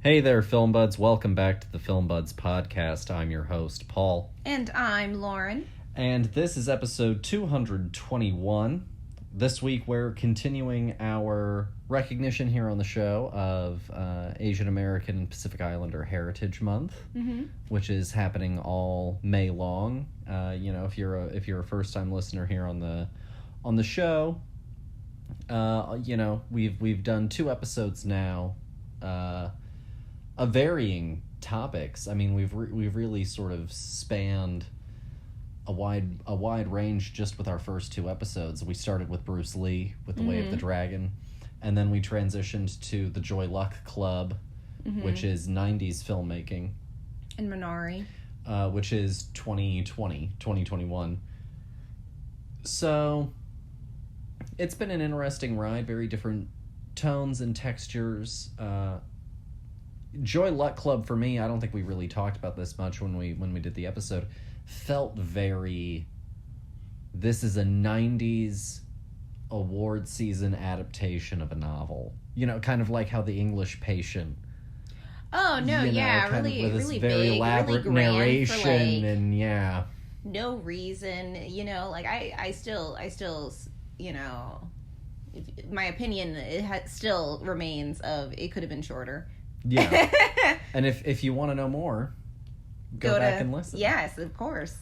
Hey there, Film Buds. Welcome back to the Film Buds podcast. I'm your host, Paul. And I'm Lauren. And this is episode 221. This week we're continuing our recognition here on the show of Asian American and Pacific Islander Heritage Month, which is happening all May long. If you're a first-time listener here on the show, we've done 2 episodes now. Of varying topics. I mean, we've really sort of spanned a wide range just with our first 2 episodes. We started with Bruce Lee with The Way of the Dragon, and then we transitioned to the Joy Luck Club, which is 90s filmmaking. And Minari. Which is 2021. So, it's been an interesting ride, very different tones and textures. Joy Luck Club, for me, I don't think we really talked about this much when we did the episode, felt very, this is a 90s award season adaptation of a novel. You know, kind of like how The English Patient. Oh, no, really, with this really very big, elaborate really grand narration, for, like, and yeah. no reason, like, I still, my opinion, still remains of it could have been shorter. Yeah. And if you want to know more, go back and listen. Yes, of course.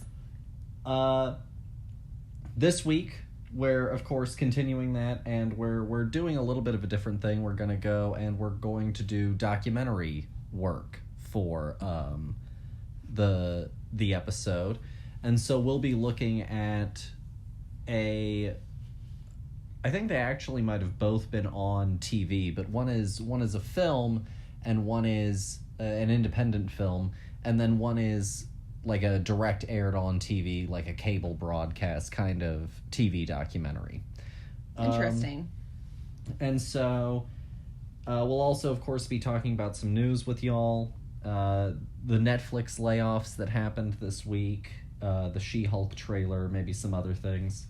This week, we're, of course, continuing that, and we're doing a little bit of a different thing. We're going to go and we're going to do documentary work for the episode. And so we'll be looking at I think they actually might have both been on TV, but one is a film, and one is an independent film, and then one is like a direct aired on TV, like a cable broadcast kind of TV documentary. Interesting. And so we'll also, of course, be talking about some news with y'all. The Netflix layoffs that happened this week, the She-Hulk trailer, maybe some other things.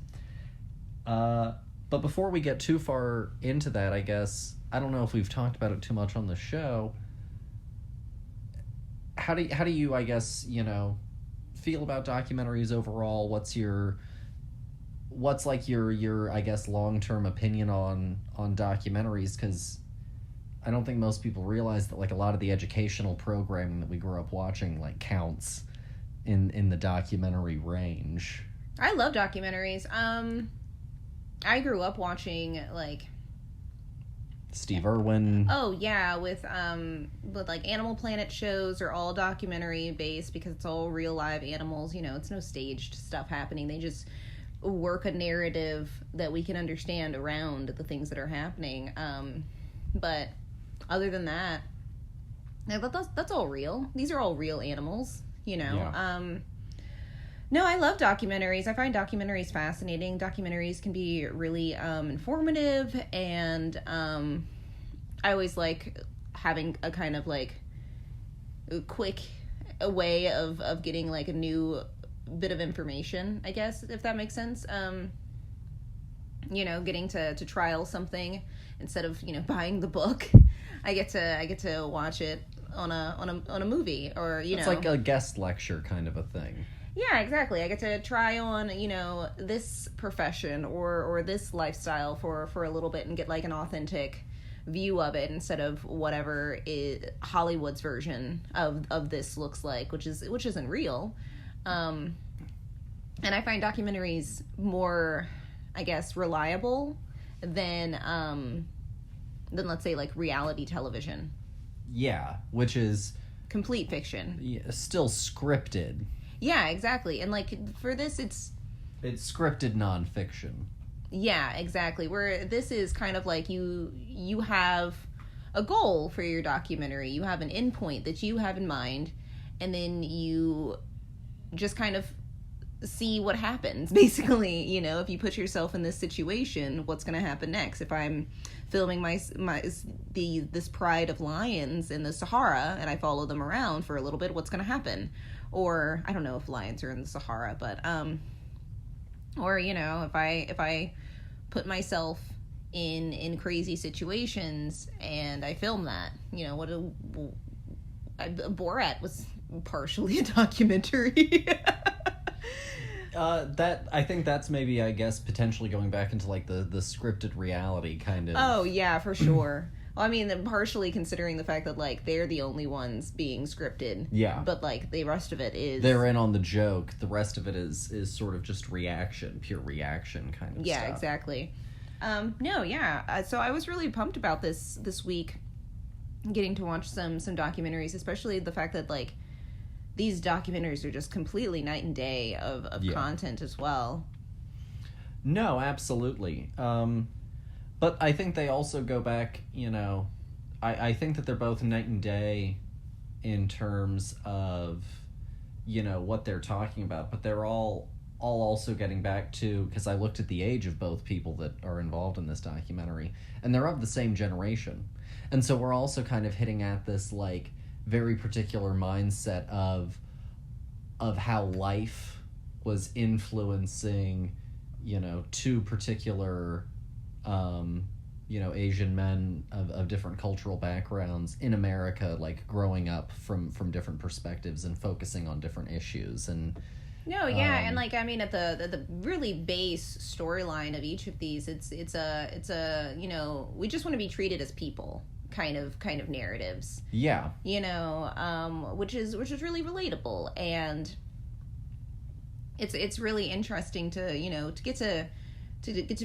But before we get too far into that, I guess, I don't know if we've talked about it too much on the show. How do you, I guess, feel about documentaries overall? What's your I guess, long-term opinion on documentaries? Because I don't think most people realize that, like, a lot of the educational programming that we grew up watching, like, counts in the documentary range. I love documentaries. I grew up watching, like, Steve Irwin. Oh yeah, with like Animal Planet shows are all documentary based because it's all real live animals. It's no staged stuff happening. They just work a narrative that we can understand around the things that are happening. But other than that, that's all real. These are all real animals. Yeah. No, I love documentaries. I find documentaries fascinating. Documentaries can be really informative, and I always like having a kind of, like, a quick way of getting, like, a new bit of information, I guess, if that makes sense. Getting to trial something instead of, buying the book. I get to watch it on a movie, or It's like a guest lecture kind of a thing. Yeah, exactly. I get to try on, this profession or this lifestyle for a little bit and get, like, an authentic view of it instead of whatever Hollywood's version of this looks like, which isn't real. And I find documentaries more, I guess, reliable than let's say, like, reality television. Yeah, which is complete fiction. Still scripted. Yeah, exactly. And, like, for this, it's scripted nonfiction. Yeah, exactly. Where this is kind of like you have a goal for your documentary. You have an endpoint that you have in mind, and then you just kind of see what happens, basically. If you put yourself in this situation, what's going to happen next? If I'm filming this pride of lions in the Sahara and I follow them around for a little bit, what's going to happen? Or I don't know if lions are in the Sahara, but or if I put myself in crazy situations, and I film that. You know, Borat was partially a documentary. That I think that's maybe, I guess, potentially going back into like the scripted reality kind of. Oh yeah, for sure. Well, I mean, partially considering the fact that like they're the only ones being scripted. Yeah. But like the rest of it is they're in on the joke. The rest of it is sort of just reaction, pure reaction kind of stuff. Yeah, exactly. No, yeah. So I was really pumped about this week, getting to watch some documentaries, especially the fact that like these documentaries are just completely night and day of content as well. No, absolutely. But I think they also go back, you know, I think that they're both night and day in terms of, you know, what they're talking about, but they're all also getting back to, because I looked at the age of both people that are involved in this documentary, and they're of the same generation. And so we're also kind of hitting at this, like, very particular mindset of how life was influencing, you know, two particular, you know, Asian men of different cultural backgrounds in America, like growing up from different perspectives and focusing on different issues. And no, yeah, and like I mean, at the really base storyline of each of these, it's a you know, we just want to be treated as people. Kind of narratives. Yeah. You know, which is really relatable, and it's really interesting to, you know, to get to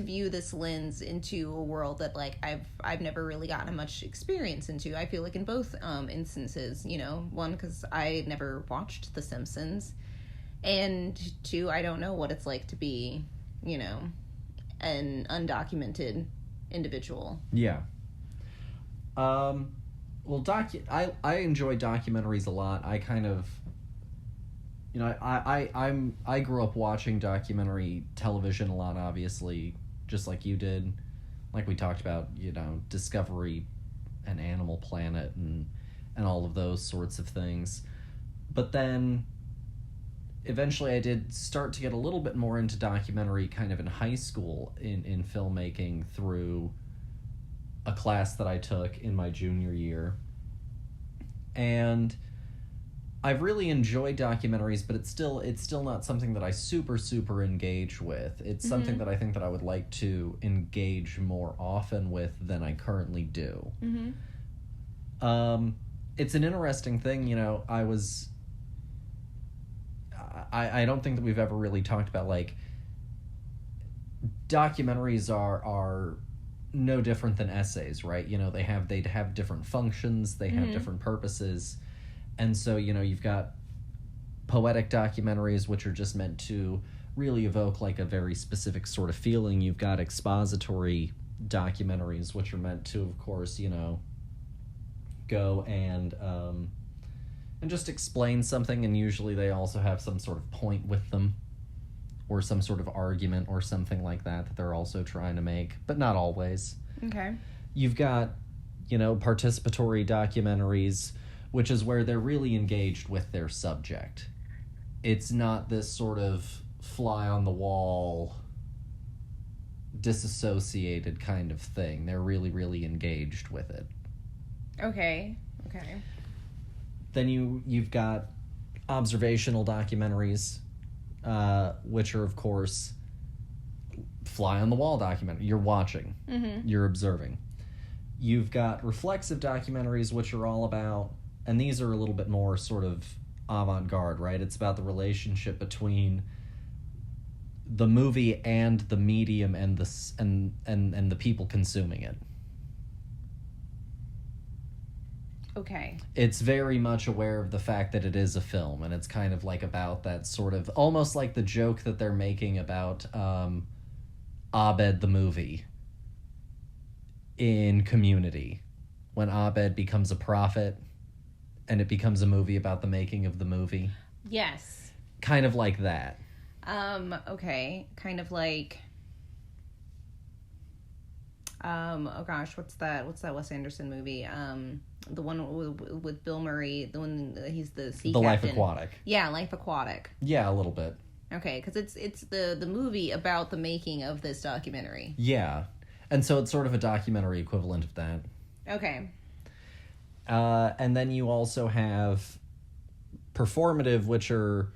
view this lens into a world that like I've never really gotten much experience into. I feel like in both instances, you know, one, because I never watched The Simpsons, and two, I don't know what it's like to be, you know, an undocumented individual. Yeah. Well, I enjoy documentaries a lot. I kind of, you know, I grew up watching documentary television a lot, obviously, just like you did. Like we talked about, you know, Discovery and Animal Planet and all of those sorts of things. But then eventually I did start to get a little bit more into documentary kind of in high school in filmmaking through a class that I took in my junior year. And I've really enjoyed documentaries, but it's still not something that I super engage with. It's something that I think that I would like to engage more often with than I currently do. It's an interesting thing, you know. I don't think that we've ever really talked about, like, documentaries are no different than essays, right? You know, they'd have different functions, they have different purposes. And so, you know, you've got poetic documentaries, which are just meant to really evoke like a very specific sort of feeling. You've got expository documentaries, which are meant to, of course, you know, go and just explain something, and usually they also have some sort of point with them, or some sort of argument or something like that they're also trying to make, but not always. Okay. You've got, you know, participatory documentaries, which is where they're really engaged with their subject. It's not this sort of fly-on-the-wall, disassociated kind of thing. They're really engaged with it. Okay. Then you've got observational documentaries, which are, of course, fly-on-the-wall documentary. You're watching. You're observing. You've got reflexive documentaries, which are all about, and these are a little bit more sort of avant-garde, right? It's about the relationship between the movie and the medium and the people consuming it. Okay. It's very much aware of the fact that it is a film, and it's kind of like about that sort of, almost like the joke that they're making about Abed the movie in Community, when Abed becomes a prophet and it becomes a movie about the making of the movie. Yes. Kind of like that. Okay. Kind of like, oh gosh, what's that Wes Anderson movie? The one with Bill Murray, the one he's the sea captain. Life Aquatic. Yeah, Life Aquatic. Yeah, a little bit. Okay, because it's the movie about the making of this documentary. Yeah. And so it's sort of a documentary equivalent of that. Okay. And then you also have performative, which are,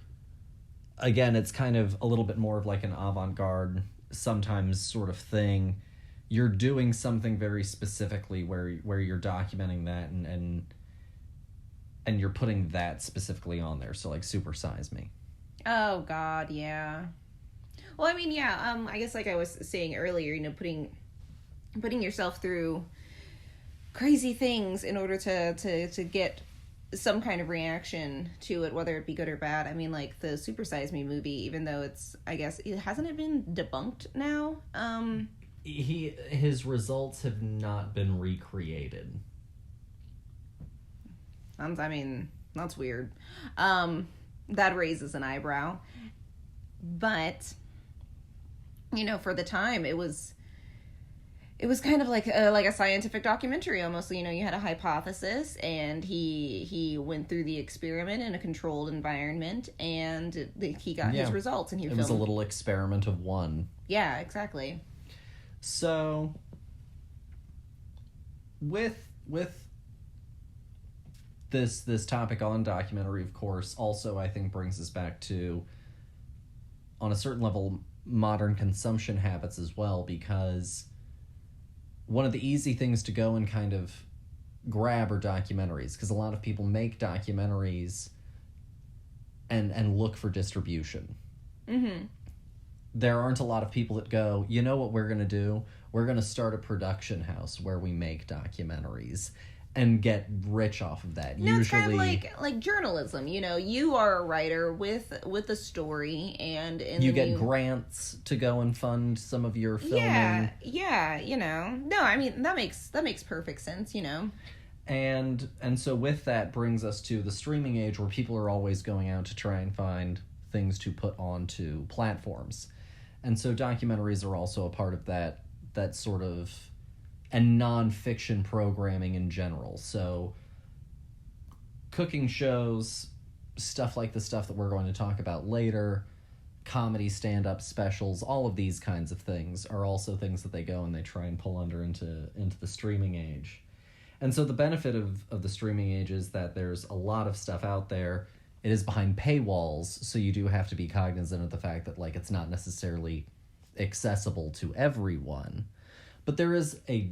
again, it's kind of a little bit more of like an avant-garde, sometimes sort of thing. You're doing something very specifically where you're documenting that and you're putting that specifically on there. So like Super Size Me. Oh God, yeah. Well, I mean, yeah. I guess like I was saying earlier, putting yourself through crazy things in order to get some kind of reaction to it, whether it be good or bad. I mean, like the Super Size Me movie, even though hasn't it been debunked now? His results have not been recreated. I mean, that's weird. That raises an eyebrow. But, for the time, it was kind of like a scientific documentary almost. You had a hypothesis, and he went through the experiment in a controlled environment, and he got his results. And it was a little experiment of one. Yeah, exactly. So, with this topic on documentary, of course, also I think brings us back to, on a certain level, modern consumption habits as well, because one of the easy things to go and kind of grab are documentaries, because a lot of people make documentaries and look for distribution. Mm-hmm. There aren't a lot of people that go, you know what we're going to do? We're going to start a production house where we make documentaries and get rich off of that. No, usually, it's kind of like journalism. You are a writer with a story, and you get grants to go and fund some of your filming. Yeah. No, I mean that makes perfect sense. And so with that brings us to the streaming age, where people are always going out to try and find things to put onto platforms, and so documentaries are also a part of that sort of. And non-fiction programming in general. So cooking shows, stuff like the stuff that we're going to talk about later, comedy stand-up specials, all of these kinds of things are also things that they go and they try and pull under into the streaming age. And so the benefit of the streaming age is that there's a lot of stuff out there. It is behind paywalls, so you do have to be cognizant of the fact that it's not necessarily accessible to everyone. But there is a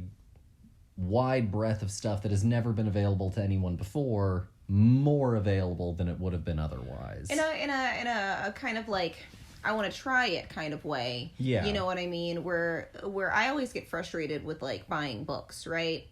wide breadth of stuff that has never been available to anyone before, more available than it would have been otherwise. In a kind of like, I want to try it kind of way. Yeah. You know what I mean? Where I always get frustrated with buying books, right?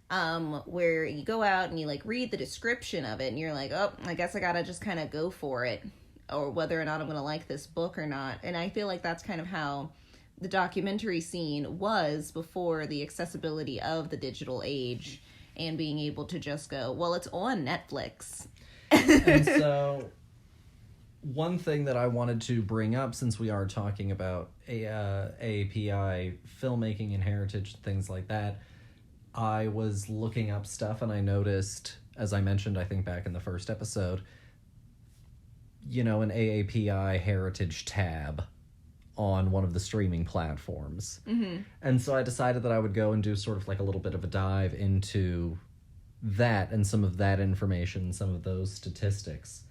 Where you go out and you read the description of it and you're like, oh, I guess I gotta just kind of go for it, or whether or not I'm gonna like this book or not. And I feel like that's kind of how the documentary scene was before the accessibility of the digital age and being able to just go, well, it's on Netflix. And so one thing that I wanted to bring up, since we are talking about AAPI filmmaking and heritage, things like that, I was looking up stuff and I noticed, as I mentioned, I think back in the first episode, an AAPI Heritage tab on one of the streaming platforms. Mm-hmm. And so I decided that I would go and do sort of a little bit of a dive into that and some of that information, some of those statistics.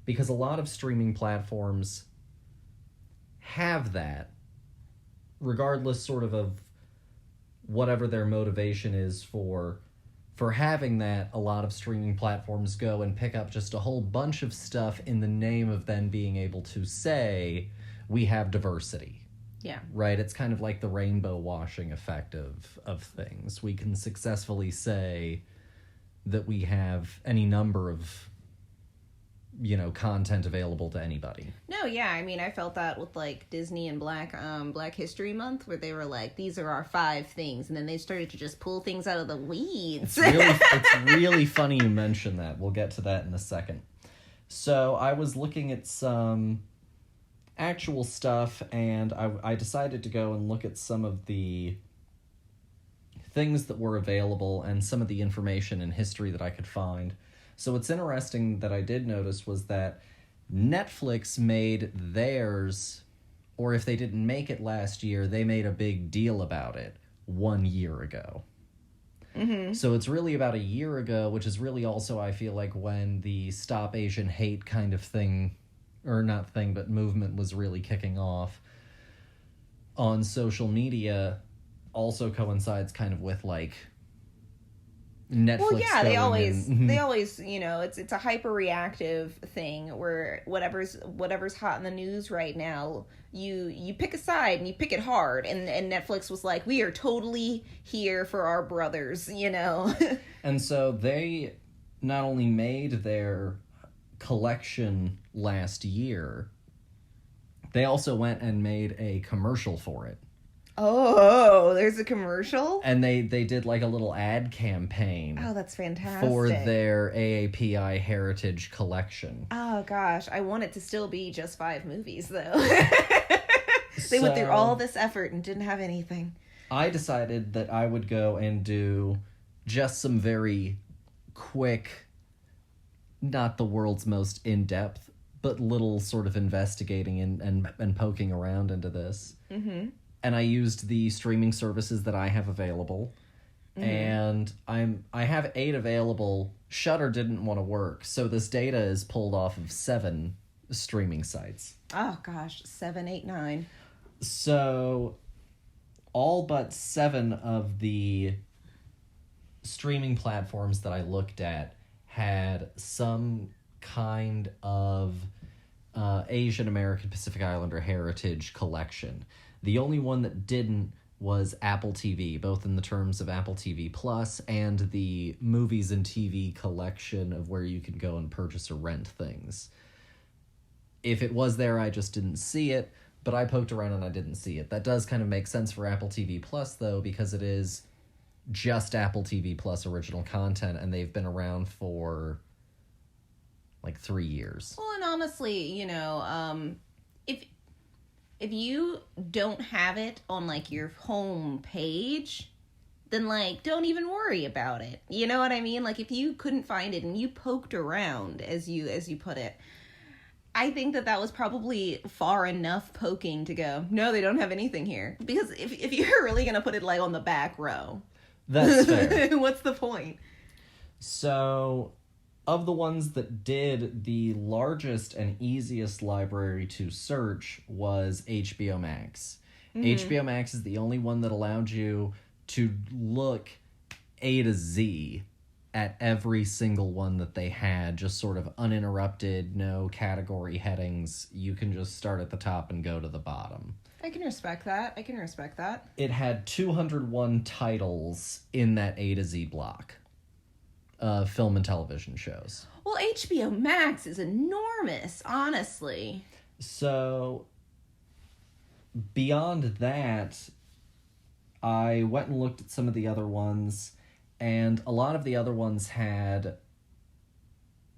Because a lot of streaming platforms have that, regardless sort of whatever their motivation is for having that. A lot of streaming platforms go and pick up just a whole bunch of stuff in the name of then being able to say, we have diversity. Yeah. Right? It's kind of like the rainbow washing effect of things. We can successfully say that we have any number of, content available to anybody. No, yeah. I mean, I felt that with Disney and Black History Month, where they were like, these are our 5 things. And then they started to just pull things out of the weeds. It's really funny you mention that. We'll get to that in a second. So I was looking at some actual stuff, and I decided to go and look at some of the things that were available and some of the information and history that I could find. So what's interesting that I did notice was that Netflix made theirs, or if they didn't make it last year, they made a big deal about it, 1 year ago. Mm-hmm. So it's really about a year ago, which is really also, I feel like, when the Stop Asian Hate kind of thing, or not thing, but movement was really kicking off on social media. Also coincides kind of with, like, Netflix. Well, yeah, they always, and, you know, it's a hyper reactive thing where whatever's hot in the news right now, you pick a side and you pick it hard, and Netflix was like, we are totally here for our brothers, you know. And so they not only made their collection last year, they also went and made a commercial for it. Oh, there's a commercial? And they did like a little ad campaign. Oh, that's fantastic. For their AAPI Heritage collection. Oh, gosh. I want it to still be just 5 movies, though. They went through all this effort and didn't have anything. I decided that I would go and do just some very quick, not the world's most in-depth, but little sort of investigating and poking around into this. Mm-hmm. And I used the streaming services that I have available. Mm-hmm. And I have 8 available. Shudder didn't want to work, so this data is pulled off of 7 streaming sites. Oh gosh, 7, 8, 9. So all but 7 of the streaming platforms that I looked at had some kind of Asian American Pacific Islander heritage collection. The only one that didn't was Apple TV, both in the terms of Apple TV Plus and the movies and TV collection of where you can go and purchase or rent things. If it was there, I just didn't see it, but I poked around and I didn't see it. That does kind of make sense for Apple TV Plus, though, because it is just Apple TV Plus original content, and they've been around for like 3 years. Well, and honestly, you know, if you don't have it on, like, your home page, then, like, don't even worry about it. You know what I mean? Like, if you couldn't find it and you poked around, as you put it, I think that was probably far enough poking to go, no, they don't have anything here. Because if you're really going to put it, like, on the back row, that's fair. What's the point? So, of the ones that did, the largest and easiest library to search was HBO Max. Mm-hmm. HBO Max is the only one that allowed you to look A to Z at every single one that they had, just sort of uninterrupted, no category headings. You can just start at the top and go to the bottom. I can respect that. It had 201 titles in that A to Z block. Film and television shows. Well, HBO Max is enormous, honestly. So, beyond that, I went and looked at some of the other ones, and a lot of the other ones had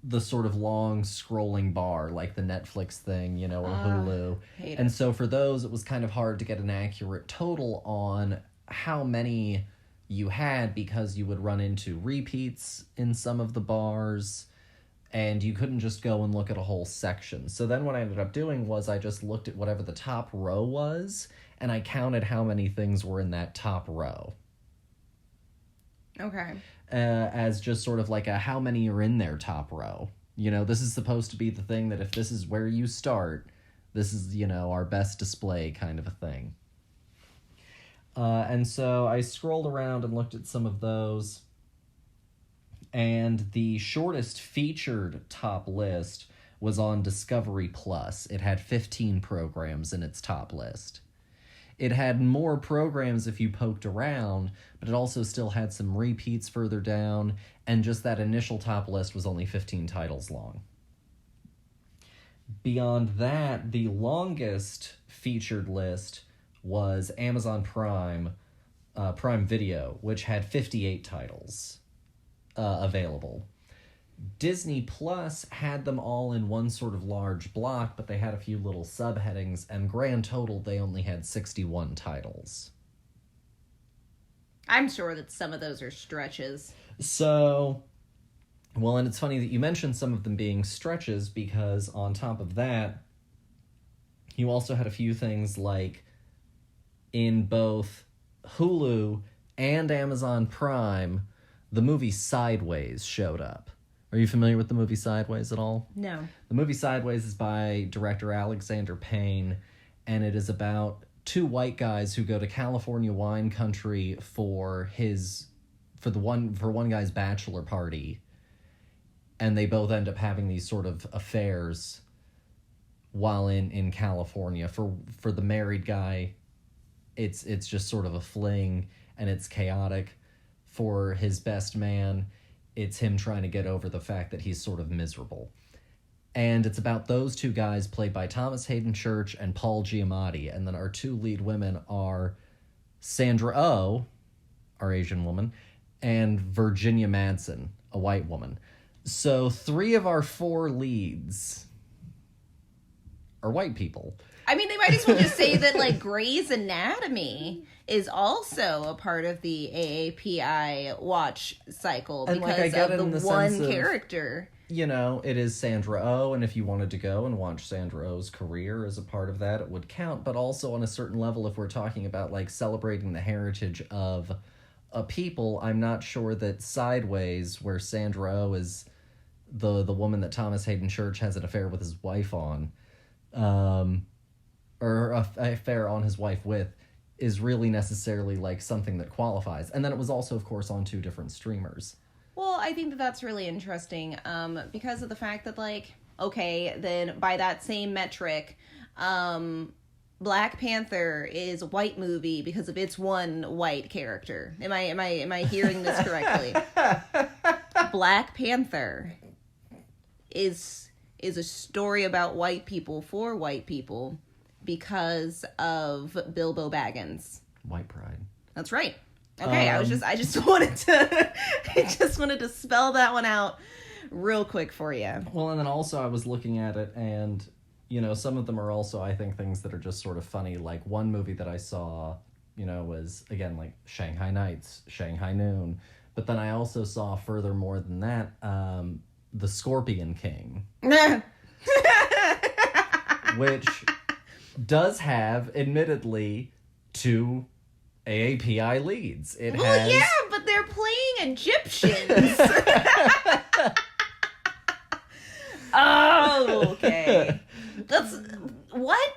the sort of long scrolling bar, like the Netflix thing, you know, or Hulu. And so for those, it was kind of hard to get an accurate total on how many you had, because you would run into repeats in some of the bars, and you couldn't just go and look at a whole section. So then what I ended up doing was I just looked at whatever the top row was, and I counted how many things were in that top row. Okay. As just sort of like a how many are in their top row. You know, this is supposed to be the thing that if this is where you start, this is, you know, our best display kind of a thing. And so I scrolled around and looked at some of those, and the shortest featured top list was on Discovery Plus. It had 15 programs in its top list. It had more programs if you poked around, but it also still had some repeats further down, and just that initial top list was only 15 titles long. Beyond that, the longest featured list was Amazon Prime Video, which had 58 titles available. Disney Plus had them all in one sort of large block, but they had a few little subheadings, and grand total, they only had 61 titles. I'm sure that some of those are stretches. So, well, and it's funny that you mentioned some of them being stretches, because on top of that, you also had a few things like in both Hulu and Amazon Prime, the movie Sideways showed up. Are you familiar with the movie Sideways at all? No. The movie Sideways is by director Alexander Payne, and it is about two white guys who go to California wine country for one guy's bachelor party, and they both end up having these sort of affairs while in California. For the married guy, it's just sort of a fling, and it's chaotic. For his best man, it's him trying to get over the fact that he's sort of miserable. And it's about those two guys, played by Thomas Hayden Church and Paul Giamatti. And then our two lead women are Sandra Oh, our Asian woman, and Virginia Madsen, a white woman. So 3 of our 4 leads are white people. I mean, they might as well just say that, like, Grey's Anatomy is also a part of the AAPI watch cycle And, because like, I get of it in the the one sense of, character. You know, it is Sandra Oh, and if you wanted to go and watch Sandra Oh's career as a part of that, it would count. But also on a certain level, if we're talking about, like, celebrating the heritage of a people, I'm not sure that Sideways, where Sandra Oh is the woman that Thomas Hayden Church has an affair with his wife on, or a affair on his wife with, is really necessarily, like, something that qualifies. And then it was also, of course, on 2 different streamers. Well, I think that that's really interesting because of the fact that, like, okay, then by that same metric, Black Panther is a white movie because of its one white character. Am I hearing this correctly? Black Panther is a story about white people for white people because of Bilbo Baggins. White pride. That's right. Okay, I just wanted to spell that one out real quick for you. Well, and then also I was looking at it, and, you know, some of them are also, I think, things that are just sort of funny. Like, one movie that I saw, you know, was, again, like, Shanghai Nights, Shanghai Noon. But then I also saw, furthermore than that, The Scorpion King. Which does have, admittedly, 2 AAPI leads. It has... yeah, but they're playing Egyptians. Oh, okay. That's what?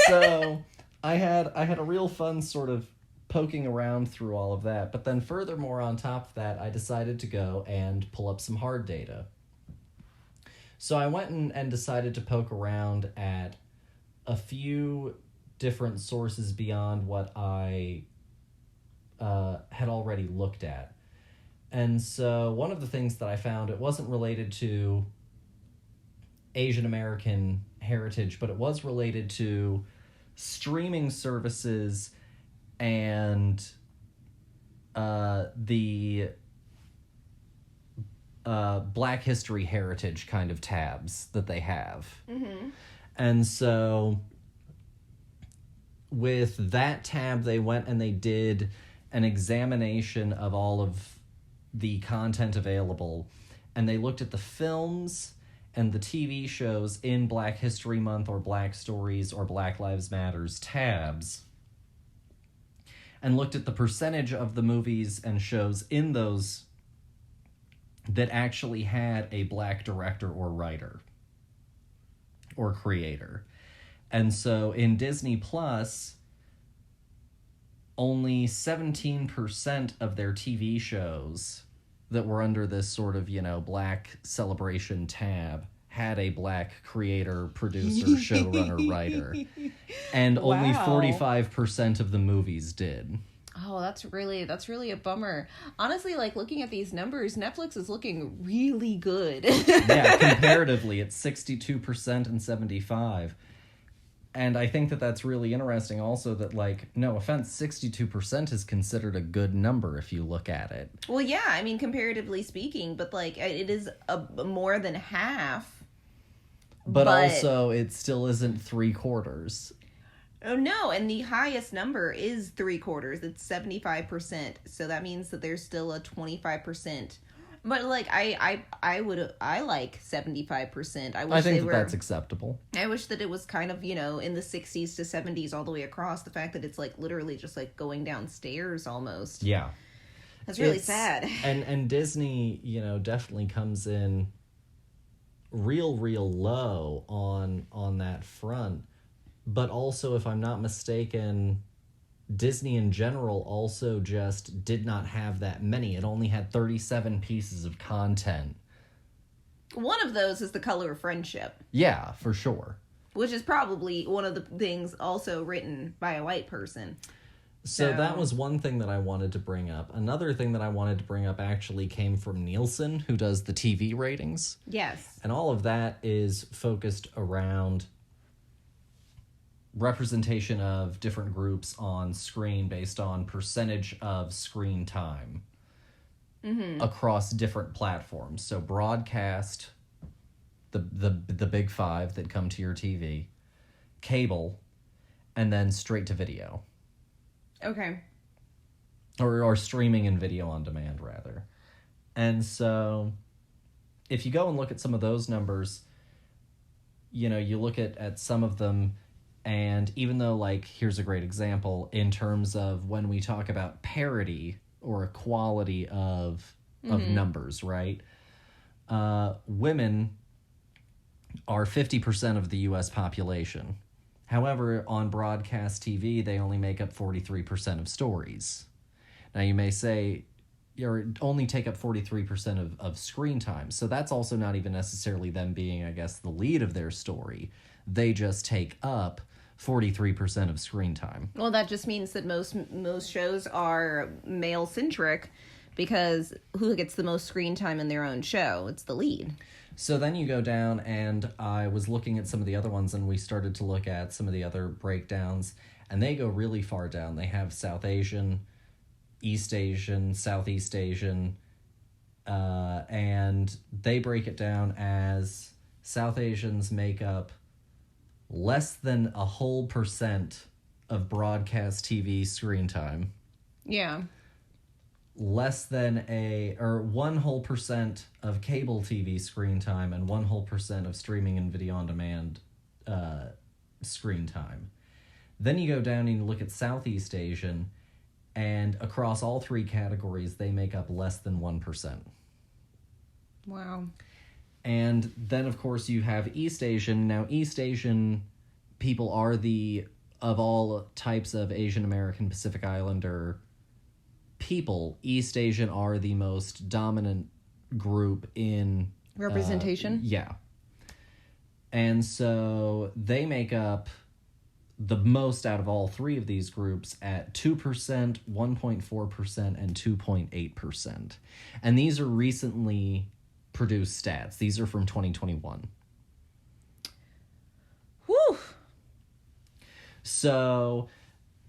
So I had a real fun sort of poking around through all of that, but then furthermore on top of that, I decided to go and pull up some hard data. So I went and decided to poke around at a few different sources beyond what I had already looked at. And so one of the things that I found, it wasn't related to Asian American heritage, but it was related to streaming services and the Black History Heritage kind of tabs that they have. Mm-hmm. And so with that tab, they went and they did an examination of all of the content available, and they looked at the films and the TV shows in Black History Month or Black Stories or Black Lives Matters tabs, and looked at the percentage of the movies and shows in those that actually had a Black director or writer or creator. And so in Disney Plus, only 17% of their TV shows that were under this sort of, you know, Black celebration tab had a Black creator, producer, showrunner, writer. And only 45% of the movies did. Oh, that's really a bummer. Honestly, like, looking at these numbers, Netflix is looking really good. Yeah, comparatively, it's 62% and 75%. And I think that that's really interesting also that, like, no offense, 62% is considered a good number if you look at it. Well, yeah, I mean, comparatively speaking, but, like, it is more than half. But also, it still isn't 3/4. Oh, no, and the highest number is 3/4. It's 75%. So that means that there's still a 25% But like I like 75%. I think that's acceptable. I wish that it was kind of, in the 60s to 70s all the way across. The fact that it's like literally just like going downstairs almost. Yeah. That's really sad. And Disney, definitely comes in real low on that front. But also, if I'm not mistaken, Disney in general also just did not have that many. It only had 37 pieces of content. One of those is The Color of Friendship. Yeah, for sure. Which is probably one of the things also written by a white person. So that was one thing that I wanted to bring up. Another thing that I wanted to bring up actually came from Nielsen, who does the TV ratings. Yes. And all of that is focused around representation of different groups on screen based on percentage of screen time across different platforms. So broadcast, the big five that come to your TV, cable, and then straight to video. Okay. Or streaming and video on demand, rather. And so if you go and look at some of those numbers, you look at some of them. And even though, like, here's a great example in terms of when we talk about parity or equality of numbers, right? Women are 50% of the U.S. population. However, on broadcast TV, they only make up 43% of stories. Now, you may say, you only take up 43% of screen time. So that's also not even necessarily them being, I guess, the lead of their story. They just take up 43% of screen time. Well, that just means that most shows are male-centric because who gets the most screen time in their own show? It's the lead. So then you go down, and I was looking at some of the other ones, and we started to look at some of the other breakdowns, and they go really far down. They have South Asian, East Asian, Southeast Asian, and they break it down as South Asians make up less than a whole % of broadcast TV screen time. Yeah. Less than 1 whole % of cable TV screen time, and 1 whole % of streaming and video on demand screen time. Then you go down and you look at Southeast Asian, and across all 3 categories, they make up less than 1%. Wow. And then, of course, you have East Asian. Now, East Asian people are of all types of Asian American Pacific Islander people, East Asian are the most dominant group in representation. Yeah. And so they make up the most out of all 3 of these groups at 2%, 1.4%, and 2.8%. And these are recently produced stats. These are from 2021. Whew. So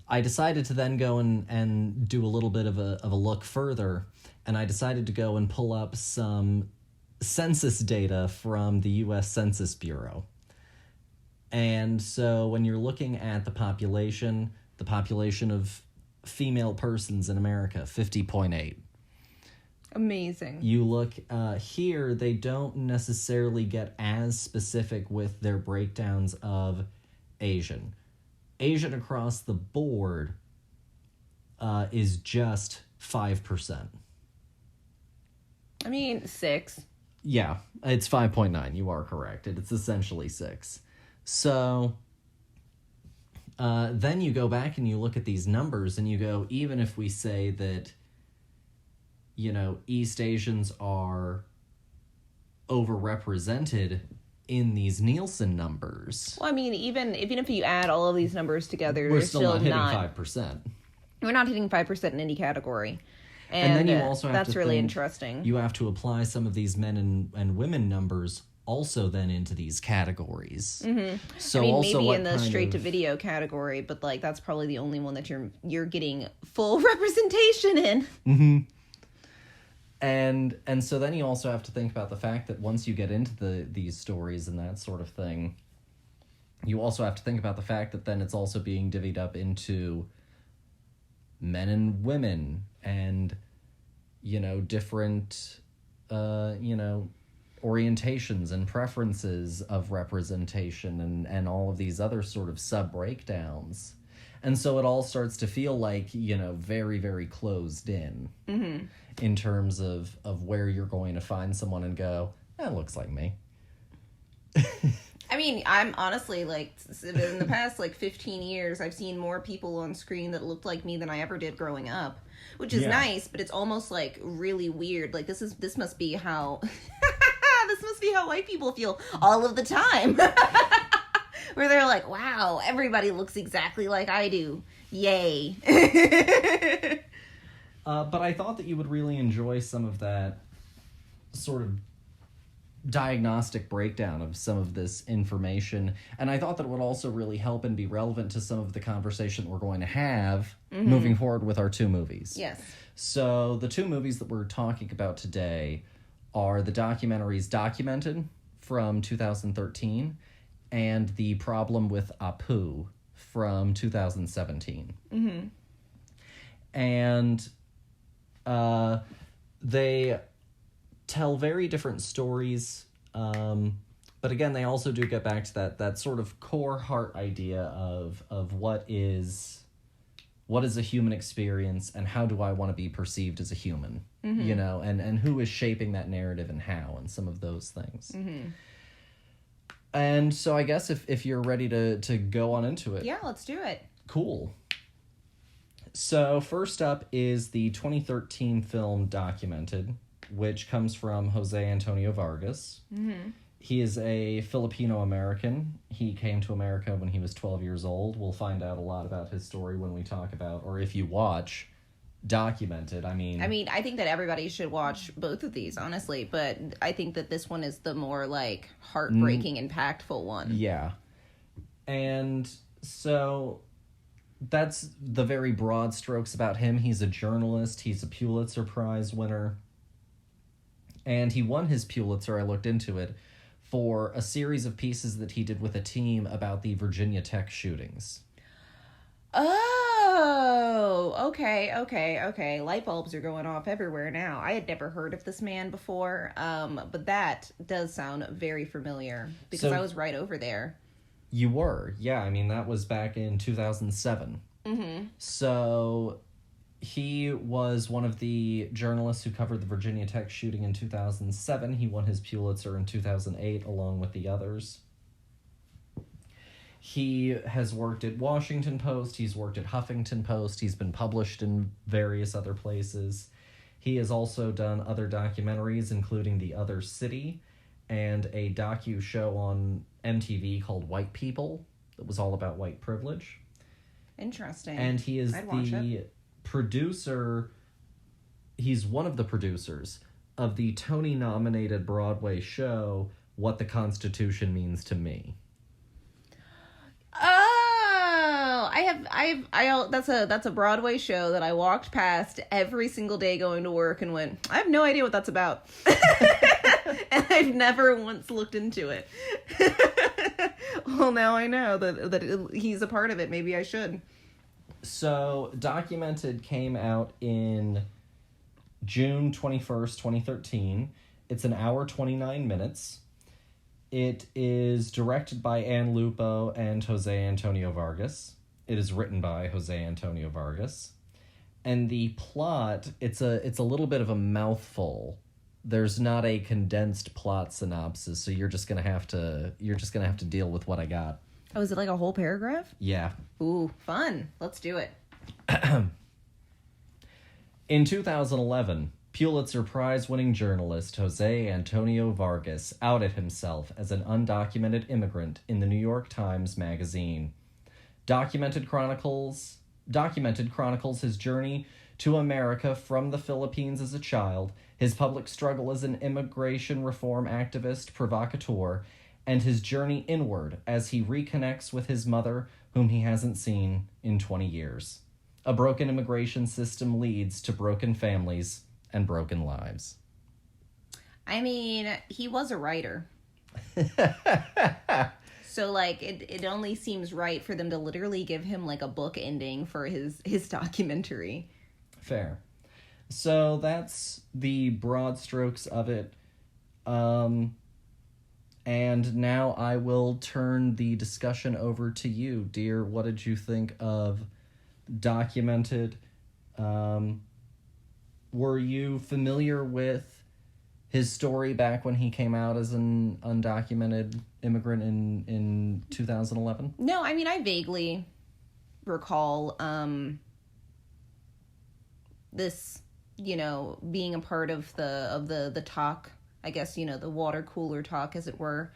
I decided to then go and do a little bit of a look further, and I decided to go and pull up some census data from the U.S. Census Bureau. And so when you're looking at the population of female persons in America, 50.8. Amazing. You look here, they don't necessarily get as specific with their breakdowns of Asian. Asian across the board is just 5%. I mean, 6. Yeah, it's 5.9. You are correct. It's essentially 6. So then you go back and you look at these numbers and you go, even if we say that, East Asians are overrepresented in these Nielsen numbers. Well, I mean, even if you add all of these numbers together, we're still not hitting 5%. We're not hitting 5% in any category. And then you also have that's really interesting. You have to apply some of these men and women numbers also then into these categories. Mm-hmm. So I mean, also maybe in the straight to video category, but like that's probably the only one that you're getting full representation in. Mm-hmm. And so then you also have to think about the fact that once you get into these stories and that sort of thing, you also have to think about the fact that then it's also being divvied up into men and women and, different orientations and preferences of representation and all of these other sort of sub-breakdowns. And so it all starts to feel like, very, very closed in. Mm-hmm. In terms of where you're going to find someone and go, that looks like me. I mean, I'm honestly, like, in the past, 15 years, I've seen more people on screen that looked like me than I ever did growing up. Which is nice, but it's almost, really weird. Like, this must be how... this must be how white people feel all of the time. Where they're like, wow, everybody looks exactly like I do. Yay. But I thought that you would really enjoy some of that sort of diagnostic breakdown of some of this information. And I thought that it would also really help and be relevant to some of the conversation that we're going to have moving forward with our two movies. Yes. So the two movies that we're talking about today are the documentaries Documented from 2013 and The Problem with AAPI from 2017. Mm-hmm. And they tell very different stories, but again, they also do get back to that sort of core heart idea of what is a human experience and how do I want to be perceived as a human, and who is shaping that narrative and how, and some of those things. Mm-hmm. And so I guess if you're ready to go on into it. Yeah, let's do it. Cool. So first up is the 2013 film Documented, which comes from Jose Antonio Vargas. Mm-hmm. He is a Filipino-American. He came to America when he was 12 years old. We'll find out a lot about his story when we talk about, or if you watch Documented. I mean, I think that everybody should watch both of these, honestly, but I think that this one is the more, heartbreaking, impactful one. Yeah. And so that's the very broad strokes about him. He's a journalist. He's a Pulitzer Prize winner. And he won his Pulitzer, I looked into it, for a series of pieces that he did with a team about the Virginia Tech shootings. Oh, okay. Light bulbs are going off everywhere now. I had never heard of this man before, but that does sound very familiar because I was right over there. You were, yeah. That was back in 2007. Mm-hmm. So he was one of the journalists who covered the Virginia Tech shooting in 2007. He won his Pulitzer in 2008 along with the others. He has worked at Washington Post. He's worked at Huffington Post. He's been published in various other places. He has also done other documentaries, including The Other City and a docu-show on MTV called White People that was all about white privilege. Interesting. And he is the producer, he's one of the producers of the Tony-nominated Broadway show, What the Constitution Means to Me. Oh, that's a Broadway show that I walked past every single day going to work and went, I have no idea what that's about. And I've never once looked into it. Well, now I know that he's a part of it. Maybe I should. So, Documented came out in June 21st, 2013. It's an hour, 29 minutes. It is directed by Ann Lupo and Jose Antonio Vargas. It is written by Jose Antonio Vargas. And the plot, it's a little bit of a mouthful. There's not a condensed plot synopsis, so you're just gonna have to deal with what I got. Oh, is it like a whole paragraph? Yeah. Ooh, fun. Let's do it. In 2011, Pulitzer Prize-winning journalist Jose Antonio Vargas outed himself as an undocumented immigrant in the New York Times Magazine. Documented chronicles his journey to America from the Philippines as a child, his public struggle as an immigration reform activist provocateur, and his journey inward as he reconnects with his mother, whom he hasn't seen in 20 years. A broken immigration system leads to broken families and broken lives. He was a writer. So, it only seems right for them to literally give him, a book ending for his documentary. Fair. So that's the broad strokes of it. And now I will turn the discussion over to you, dear. What did you think of Documented? Were you familiar with his story back when he came out as an undocumented immigrant in 2011? No, I mean, I vaguely recall this, being a part of the talk, I guess, the water cooler talk, as it were.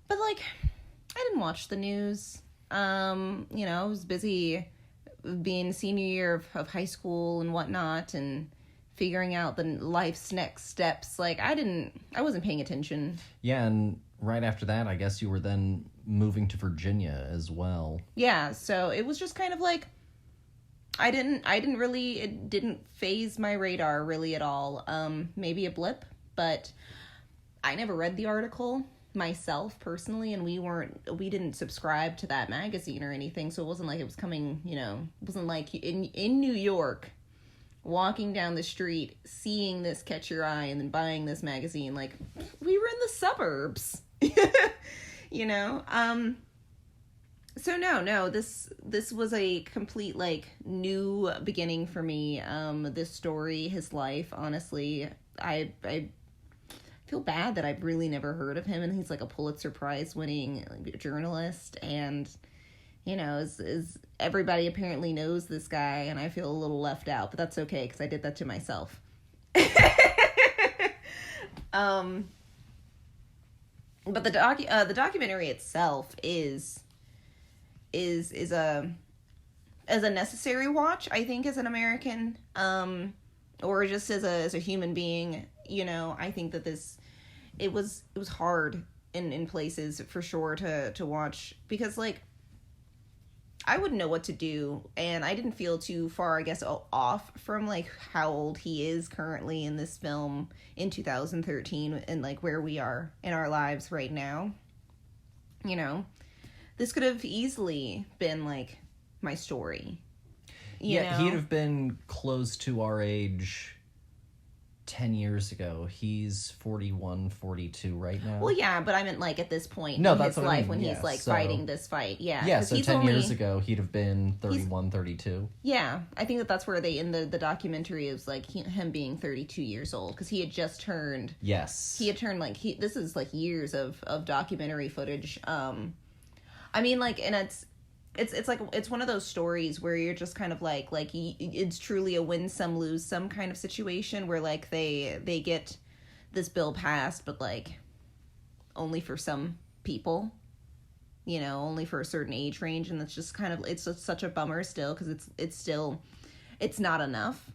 But, like, I didn't watch the news. I was busy being senior year of high school and whatnot, and figuring out the life's next steps. Like, I wasn't paying attention. Yeah, and right after that, I guess you were then moving to Virginia as well. Yeah, so it was just kind of like, it didn't phase my radar really at all. Maybe a blip, but I never read the article myself personally, and we didn't subscribe to that magazine or anything, so it wasn't like it was coming, it wasn't like in New York, walking down the street, seeing this catch your eye, and then buying this magazine. Like, we were in the suburbs. So no, this was a complete, like, new beginning for me. This story, his life, honestly, I feel bad that I've really never heard of him, and he's like a Pulitzer Prize winning, like, journalist, and is everybody apparently knows this guy, and I feel a little left out, but that's okay because I did that to myself. But the documentary itself is a necessary watch, I think, as an American, or just as a human being. I think that it was hard in places for sure to watch, because, like, I wouldn't know what to do, and I didn't feel too far, I guess, off from, like, how old he is currently in this film in 2013, and, like, where we are in our lives right now. This could have easily been, like, my story. He'd have been close to our age 10 years ago. He's 41, 42 right now. Well, yeah, but I meant, like, at this point in his life, I mean. When he's, like, fighting this fight. Yeah. Yeah, so 10 years ago, he'd have been 31, 32. Yeah, I think that's where in the documentary is, like, him being 32 years old, because he had just turned... Yes. He had turned, like, this is, like, years of documentary footage. I mean, like, and it's like, it's one of those stories where you're just kind of like it's truly a win some lose some kind of situation, where, like, they get this bill passed, but, like, only for some people, only for a certain age range, and it's just kind of, it's just such a bummer still, because it's not enough.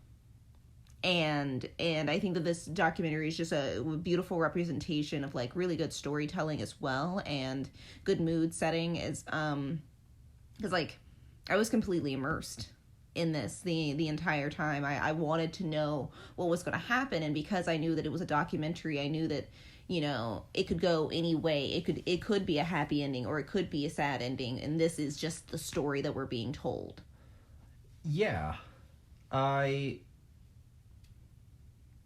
And I think that this documentary is just a beautiful representation of, like, really good storytelling as well, and good mood setting, is because, like, I was completely immersed in this the entire time. I wanted to know what was going to happen, and because I knew that it was a documentary, I knew that, it could go any way. It could be a happy ending, or it could be a sad ending, and this is just the story that we're being told. Yeah.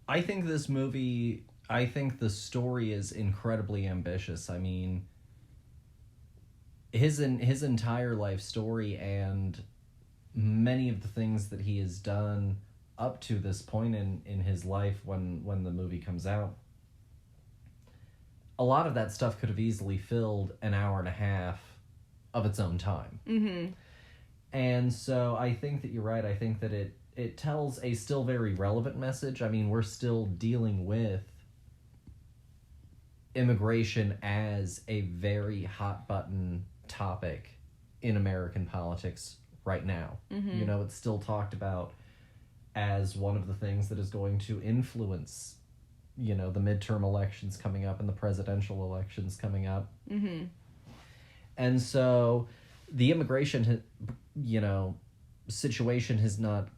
I think this movie, I think the story is incredibly ambitious. I mean, his entire life story and many of the things that he has done up to this point in his life when the movie comes out, a lot of that stuff could have easily filled an hour and a half of its own time. Mm-hmm. And so I think that you're right. I think that it tells a still very relevant message. I mean, we're still dealing with immigration as a very hot button topic in American politics right now. Mm-hmm. It's still talked about as one of the things that is going to influence, the midterm elections coming up and the presidential elections coming up. Mm-hmm. And so the immigration, situation has not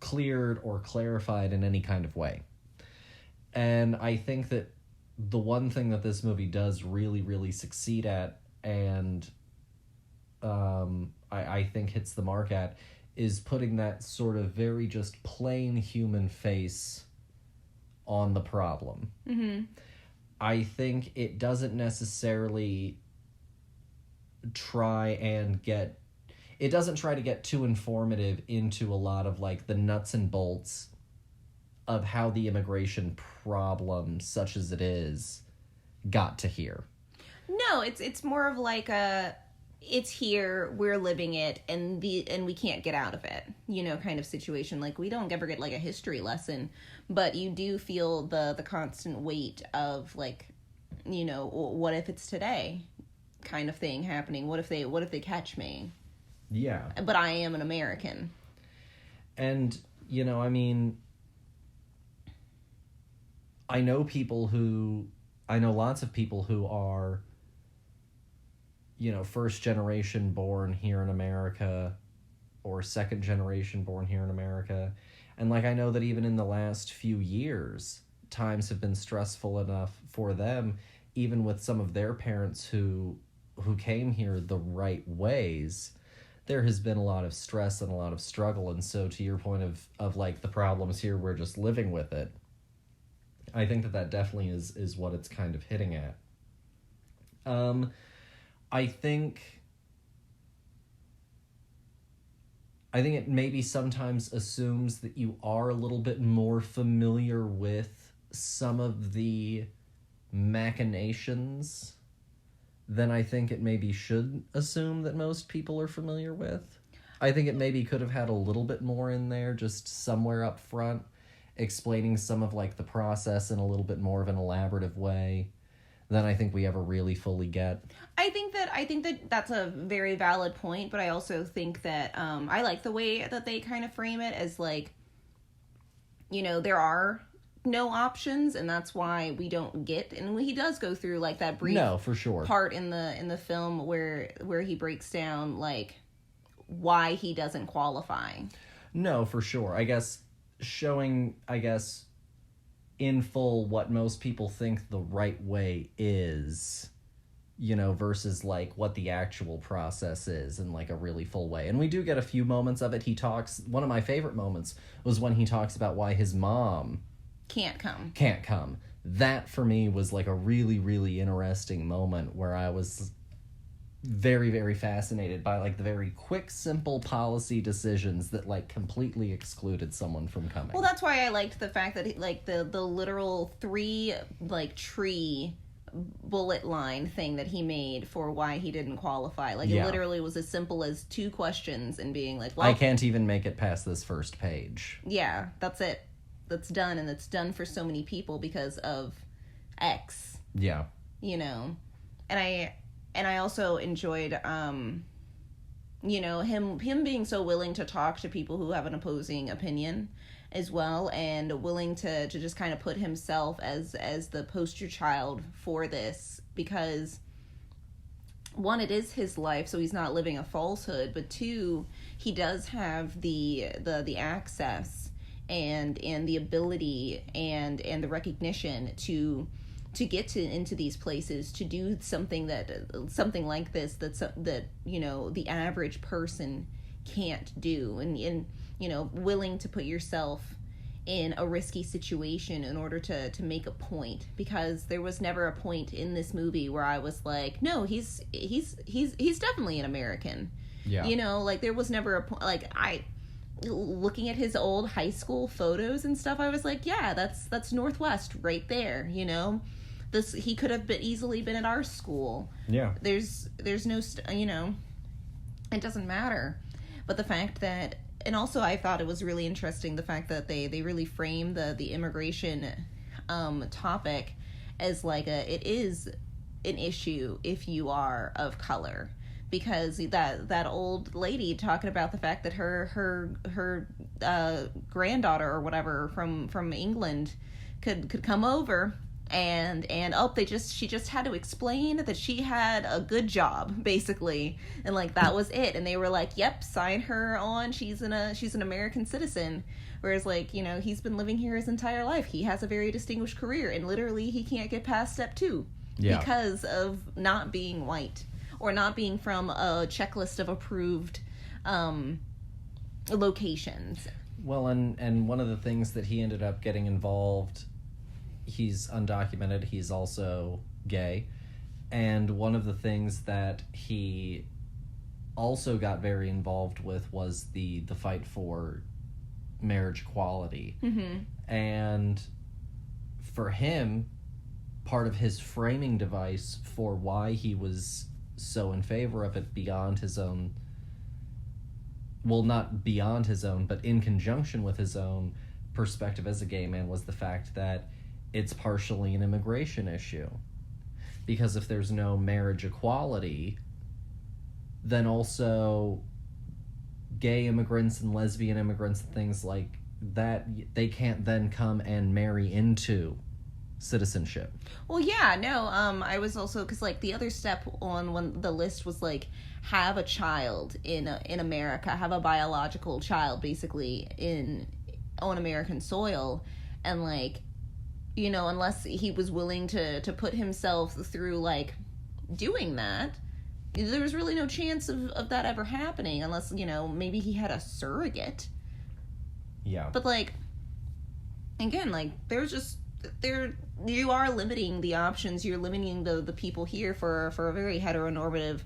cleared or clarified in any kind of way. And I think that the one thing that this movie does really, really succeed at, and I think hits the mark at, is putting that sort of very just plain human face on the problem. Mm-hmm. I think it doesn't necessarily try to get too informative into a lot of like the nuts and bolts of how the immigration problem, such as it is, got to here. No, it's more of like it's here, we're living it, and we can't get out of it, kind of situation. Like, we don't ever get like a history lesson, but you do feel the constant weight of like, what if it's today, kind of thing happening. What if they catch me? Yeah. But I am an American. And I mean, I know lots of people who are, first generation born here in America or second generation born here in America. And like, I know that even in the last few years, times have been stressful enough for them, even with some of their parents who came here the right ways. There has been a lot of stress and a lot of struggle. And so to your point of like the problems here, we're just living with it. I think that definitely is what it's kind of hitting at. I think it maybe sometimes assumes that you are a little bit more familiar with some of the machinations than I think it maybe should assume that most people are familiar with. I think it maybe could have had a little bit more in there, just somewhere up front, explaining some of like the process in a little bit more of an elaborative way than I think we ever really fully get. I think that that's a very valid point, but I also think that I like the way that they kind of frame it as like, there are no options, and that's why we don't get. And he does go through like that brief for sure part in the film where he breaks down like why he doesn't qualify. No, for sure. I guess showing in full what most people think the right way is, versus like what the actual process is in like a really full way. And we do get a few moments of it. One of my favorite moments was when he talks about why his mom can't come. That for me was like a really, really interesting moment where I was very, very fascinated by like the very quick, simple policy decisions that like completely excluded someone from coming. Well, that's why I liked the fact that like the literal 3 like tree bullet line thing that he made for why he didn't qualify. Like, it literally was as simple as 2 questions and being like, well, I can't even make it past this first page. Yeah, that's it. That's done, and it's done for so many people because of X. Yeah. And I also enjoyed, him being so willing to talk to people who have an opposing opinion as well, and willing to just kind of put himself as the poster child for this, because 1, it is his life, so he's not living a falsehood, but 2, he does have the access and the ability and the recognition to get into these places, to do something like this that the average person can't do, and willing to put yourself in a risky situation in order to make a point, because there was never a point in this movie where I was like, no, he's definitely an American. Yeah. Like, there was never a point. Like, looking at his old high school photos and stuff, I was like, yeah, that's Northwest right there. He could have easily been at our school. Yeah. There's no, it doesn't matter. But the fact that, and also I thought it was really interesting, the fact that they really framed the immigration topic as like it is an issue if you are of color. Because that old lady talking about the fact that her granddaughter or whatever from England could come over, and she just had to explain that she had a good job, basically, and like that was it, and they were like, yep, sign her on, she's an American citizen. Whereas, like, he's been living here his entire life, he has a very distinguished career, and literally he can't get past step 2 because of not being white, or not being from a checklist of approved locations. Well, and one of the things that he ended up getting involved, he's undocumented, he's also gay, and one of the things that he also got very involved with was the fight for marriage equality. And for him, part of his framing device for why he was so in favor of it beyond his own, well, not beyond his own, but in conjunction with his own perspective as a gay man, was the fact that it's partially an immigration issue. Because if there's no marriage equality, then also gay immigrants and lesbian immigrants and things like that, they can't then come and marry into citizenship. Well, yeah, no, I was also, because, like, the other step on the list was, like, have a child in America, have a biological child, basically, on American soil, and, like, you know, unless he was willing to put himself through, like, doing that, there was really no chance of that ever happening, unless, you know, maybe he had a surrogate. Yeah. But, like, again, like, you are limiting the options, you're limiting the people here for a very heteronormative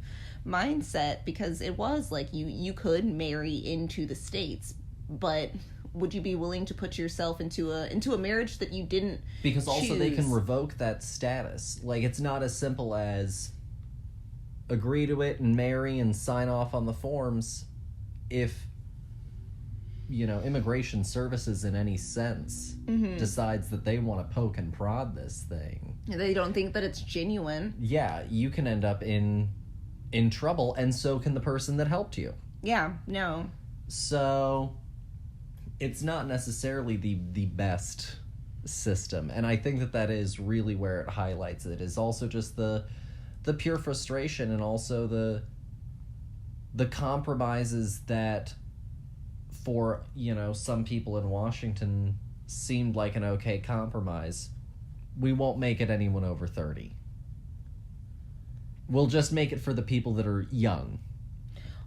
mindset, because it was, like, you could marry into the States, but would you be willing to put yourself into a marriage that you didn't Because also choose? they can revoke that status. Like, it's not as simple as agree to it and marry and sign off on the forms. If, you know, immigration services in any sense decides that they want to poke and prod this thing, They don't think that it's genuine. yeah, you can end up in trouble, and so can the person that helped you. Yeah, no. So it's not necessarily the best system, and I think that is really where it highlights it, is also just the pure frustration, and also the compromises that, for, you know, some people in Washington seemed like an okay compromise. We won't make it anyone over 30. We'll just make it for the people that are young.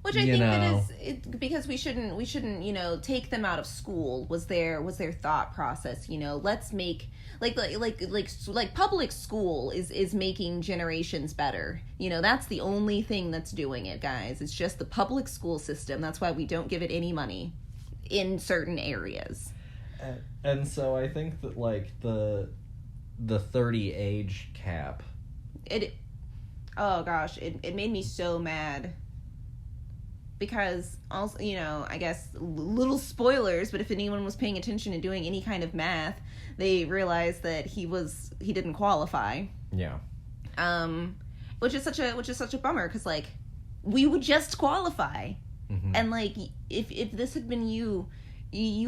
Which I think that is because we shouldn't, you know, take them out of school was their thought process. You know, let's make like public school is making generations better. You know, that's the only thing that's doing it, guys. It's just the public school system. That's why we don't give it any money in certain areas. And so I think that, like, the 30 age cap, oh gosh, it made me so mad. Because, also, you know, I guess little spoilers, but if anyone was paying attention and doing any kind of math, they realized that he didn't qualify. Yeah. Which is such a bummer, because, like, we would just qualify. And, like, if this had been you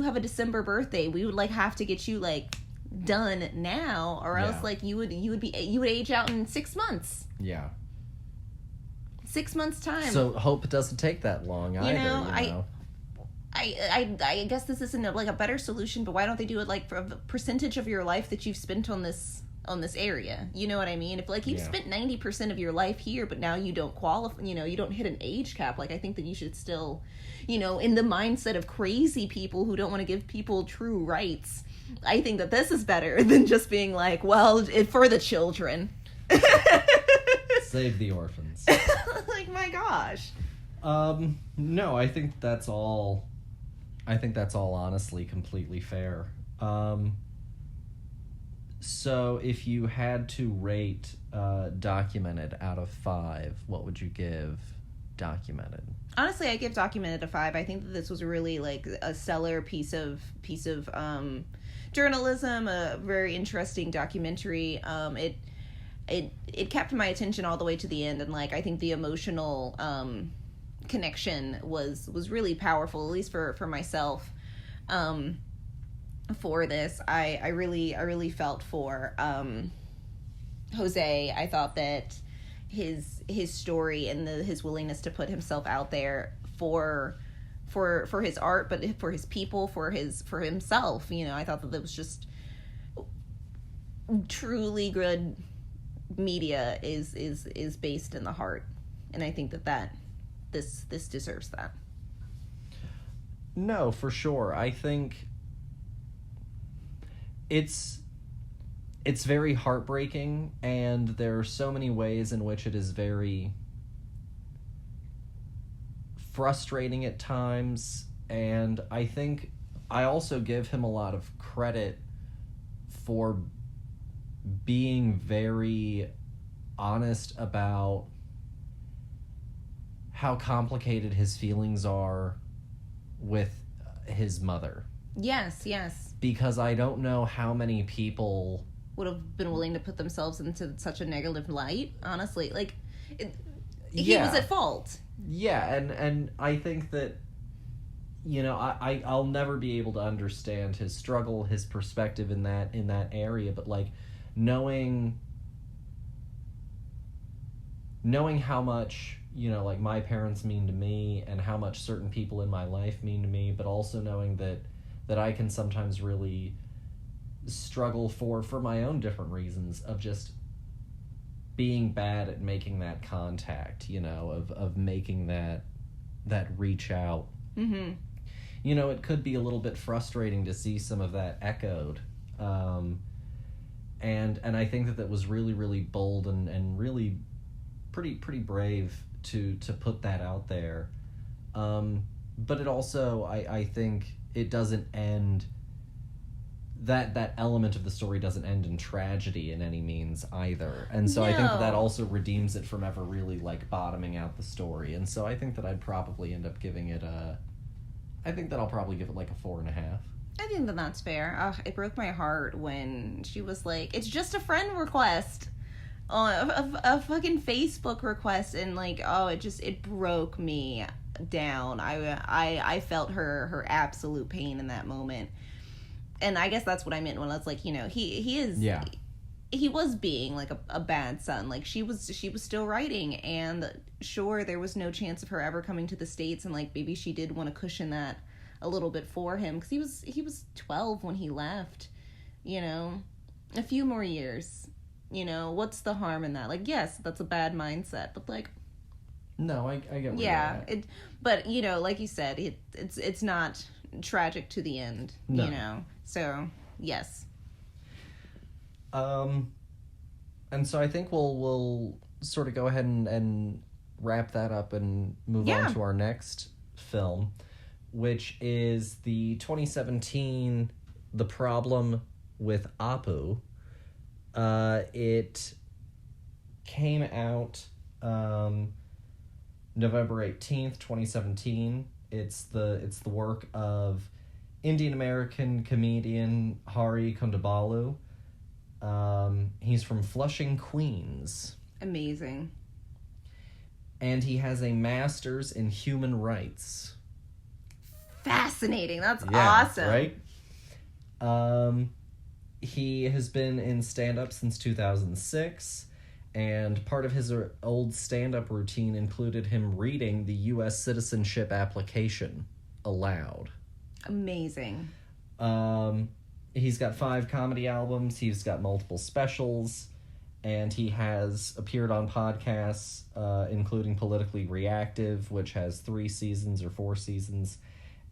have a December birthday, we would, like, have to get you, like, done now, or else, like, you would age out in 6 months. Yeah. 6 months time. So hope it doesn't take that long either. You know? I guess this isn't like a better solution, but why don't they do it like for a percentage of your life that you've spent on this area? You know what I mean? If, like, you've spent 90% of your life here, but now you don't qualify, you know, you don't hit an age cap, like, I think that you should still, you know, in the mindset of crazy people who don't want to give people true rights, I think that this is better than just being like, well, for the children. Save the orphans. Like, my gosh. No, I think that's all honestly completely fair. So if you had to rate Documented out of 5, what would you give Documented? Honestly, I give Documented a 5. I think that this was really, like, a stellar piece of journalism, a very interesting documentary. It kept my attention all the way to the end, and, like, I think the emotional connection was really powerful, at least for myself. For this, I really felt for Jose. I thought that his story and his willingness to put himself out there for his art, but for his people, for himself, you know, I thought that it was just truly good. Media is based in the heart, and I think that this deserves that. No, for sure. I think it's very heartbreaking, and there are so many ways in which it is very frustrating at times, and I think I also give him a lot of credit for being very honest about how complicated his feelings are with his mother. Yes, yes. Because I don't know how many people would have been willing to put themselves into such a negative light, honestly. Like, he was at fault. Yeah, and I think that, you know, I'll never be able to understand his struggle, his perspective in that area, but, like, knowing how much, you know, like, my parents mean to me and how much certain people in my life mean to me, but also knowing that I can sometimes really struggle for my own different reasons of just being bad at making that contact, you know, of making that reach out. Mm-hmm. You know, it could be a little bit frustrating to see some of that echoed. And I think that was really, really bold and really pretty brave to put that out there. But it also, I think it doesn't end, that element of the story doesn't end in tragedy in any means either. And so I think that also redeems it from ever really, like, bottoming out the story. And so I think that I'd probably end up giving it I think that I'll probably give it like a 4.5. I think that that's fair. It broke my heart when she was like, it's just a friend request. A fucking Facebook request, and like, it broke me down. I felt her absolute pain in that moment. And I guess that's what I meant when I was like, you know, he was being like a bad son. Like, she was still writing, and sure, there was no chance of her ever coming to the States, and like maybe she did want to cushion that a little bit for him because he was 12 when he left. You know, a few more years. You know, what's the harm in that? Like, yes, that's a bad mindset, but like, no, I get what you're at. But you know, like you said, it's not tragic to the end. No. You know, so yes. And so I think we'll sort of go ahead and wrap that up and move on to our next film, which is the 2017 The Problem with Apu. It came out November 18th, 2017. It's the work of Indian American comedian Hari Kondabolu. He's from Flushing, Queens. Amazing. And he has a master's in human rights. Fascinating. That's awesome. Right? He has been in stand-up since 2006, and part of his old stand-up routine included him reading the U.S. citizenship application aloud. Amazing. He's got 5 comedy albums, he's got multiple specials, and he has appeared on podcasts, including Politically Reactive, which has 3 seasons or 4 seasons,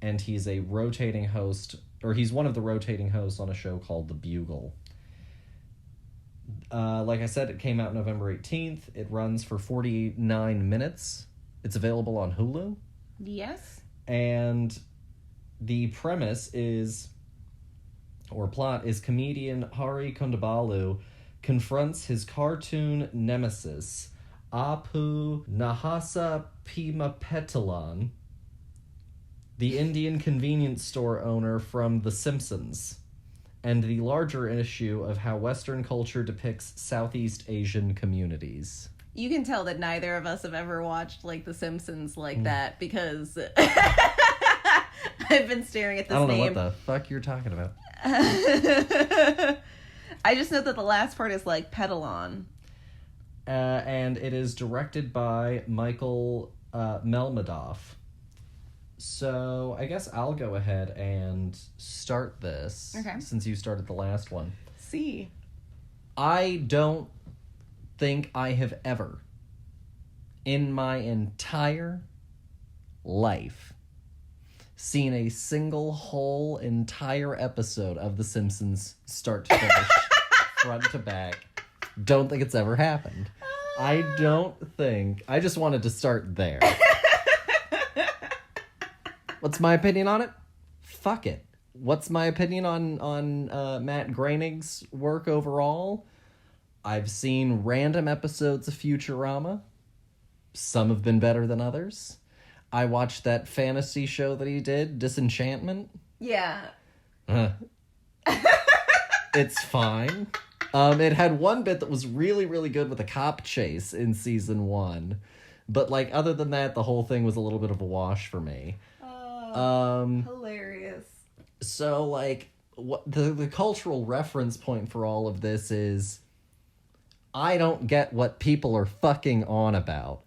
and he's a rotating host, or he's one of the rotating hosts on a show called The Bugle. Like I said, it came out November 18th. It runs for 49 minutes. It's available on Hulu. Yes. And the premise is, or plot, is comedian Hari Kondabolu confronts his cartoon nemesis, Apu Nahasa Pimapetilan, the Indian convenience store owner from The Simpsons, and the larger issue of how Western culture depicts Southeast Asian communities. You can tell that neither of us have ever watched, like, The Simpsons like that, because I've been staring at this name. I don't know what the fuck you're talking about. I just know that the last part is, like, Petalon. And it is directed by Michael Melmadoff. So I guess I'll go ahead and start this, since you started the last one. See. I don't think I have ever, in my entire life, seen a single whole entire episode of The Simpsons start to finish, front to back. Don't think it's ever happened. I just wanted to start there. What's my opinion on it? Fuck it. What's my opinion on Matt Groening's work overall? I've seen random episodes of Futurama. Some have been better than others. I watched that fantasy show that he did, Disenchantment. Yeah. It's fine. It had one bit that was really, really good with a cop chase in season 1. But, like, other than that, the whole thing was a little bit of a wash for me. Hilarious. So, like, what the cultural reference point for all of this is, I don't get what people are fucking on about.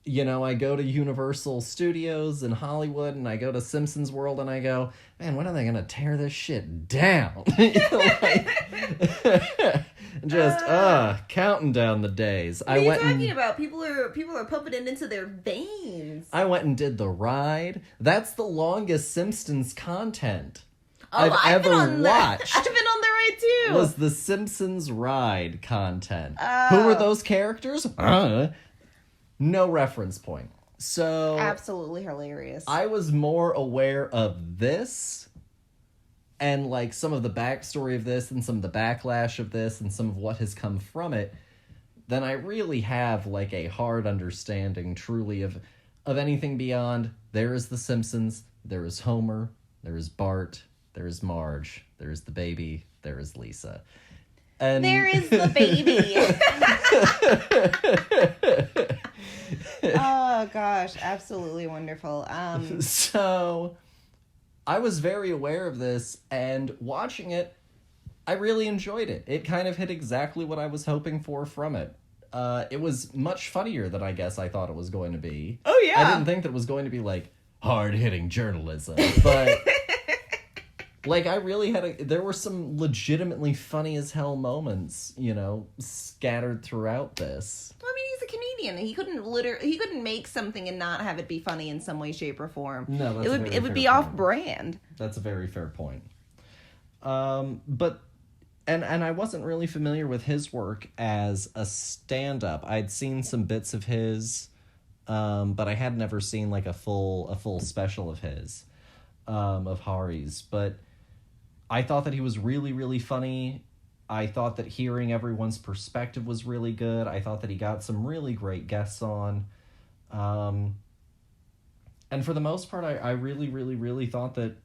You know, I go to Universal Studios in Hollywood, and I go to Simpsons World, and I go, man, when are they gonna tear this shit down? Counting down the days. What are you talking about? People are pumping it into their veins. I went and did the ride. That's the longest Simpsons content I've ever I've watched. been on the ride too. Was the Simpsons ride content. Who were those characters? No reference point. So absolutely hilarious. I was more aware of this and like some of the backstory of this and some of the backlash of this and some of what has come from it than I really have like a hard understanding truly of anything beyond there is the Simpsons, there is Homer, there is Bart, there is Marge, there is the baby, there is Lisa. And there is the baby. Oh gosh, absolutely wonderful. So I was very aware of this, and watching it, I really enjoyed it. It kind of hit exactly what I was hoping for from it. It was much funnier than I guess I thought it was going to be. Oh yeah. I didn't think that it was going to be like hard-hitting journalism, but like I really there were some legitimately funny as hell moments, you know, scattered throughout this. Well, I mean, he's a comedian. He couldn't make something and not have it be funny in some way, shape, or form. No, that's it would be off brand. That's a very fair point. But I wasn't really familiar with his work as a stand-up. I'd seen some bits of his, but I had never seen like a full special of his, of Hari's. But I thought that he was really, really funny. I thought that hearing everyone's perspective was really good. I thought that he got some really great guests on. And for the most part, I really, really, really thought that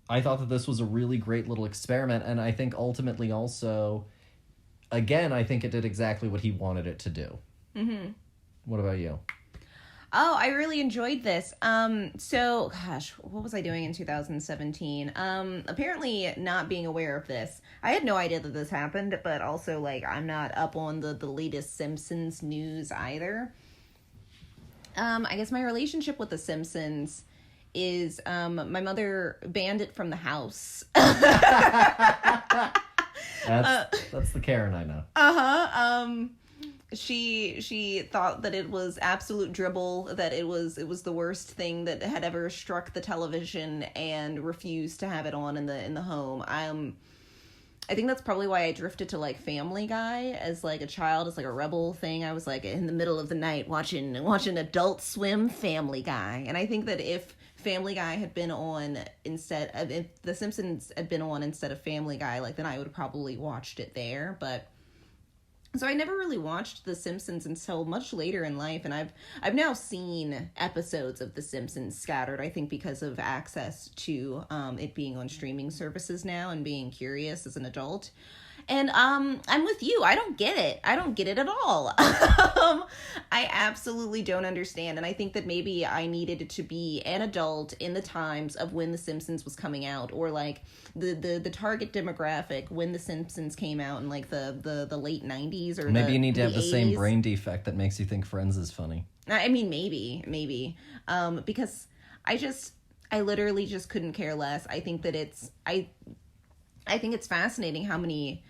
this was a really great little experiment. And I think ultimately also, again, I think it did exactly what he wanted it to do. Mm-hmm. What about you? Oh, I really enjoyed this. So, gosh, what was I doing in 2017? Apparently not being aware of this. I had no idea that this happened, but also, like, I'm not up on the latest Simpsons news either. I guess my relationship with The Simpsons is, my mother banned it from the house. That's the Karen I know. She thought that it was absolute dribble, that it was the worst thing that had ever struck the television, and refused to have it on in the home. I think that's probably why I drifted to like Family Guy as like a child, as like a rebel thing. I was like in the middle of the night watching Adult Swim Family Guy, and I think that if Family Guy had been on instead of, if The Simpsons had been on instead of Family Guy, like then I would have probably watched it there, but. So I never really watched The Simpsons until much later in life, and I've now seen episodes of The Simpsons scattered, I think because of access to it being on streaming services now and being curious as an adult. And I'm with you. I don't get it. I don't get it at all. I absolutely don't understand. And I think that maybe I needed to be an adult in the times of when The Simpsons was coming out, or like the target demographic when The Simpsons came out in like the late 90s or maybe you need to have the 80s. same brain defect that makes you think Friends is funny. I mean, maybe. Because I literally just couldn't care less. I think that I think it's fascinating how many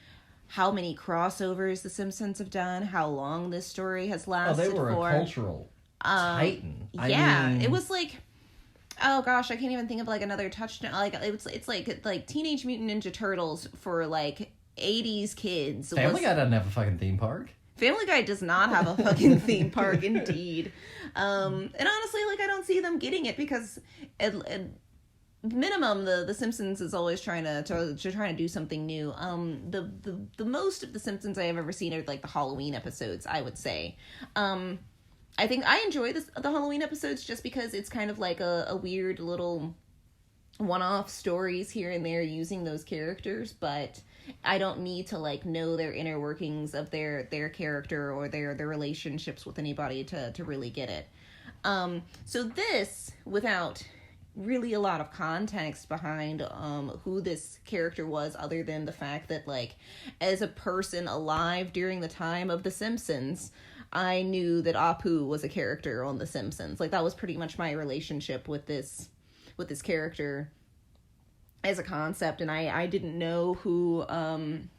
crossovers The Simpsons have done, how long this story has lasted for. Oh, they were a cultural titan. I mean, it was like, Oh gosh, I can't even think of like another touchdown. Like it's like Teenage Mutant Ninja Turtles for like 80s kids. Family Guy doesn't have a fucking theme park. Family Guy does not have a fucking theme park, indeed. And honestly, like, I don't see them getting it because at minimum, the Simpsons is always trying to do something new. The most of the Simpsons I have ever seen are like the Halloween episodes, I would say. I think I enjoy the Halloween episodes just because it's kind of like a weird little one-off stories here and there using those characters, but I don't need to like know their inner workings of their character or their relationships with anybody to really get it. So this, without really a lot of context behind who this character was, other than the fact that, like, as a person alive during the time of The Simpsons, I knew that Apu was a character on The Simpsons. Like, that was pretty much my relationship with this character as a concept, and I didn't know who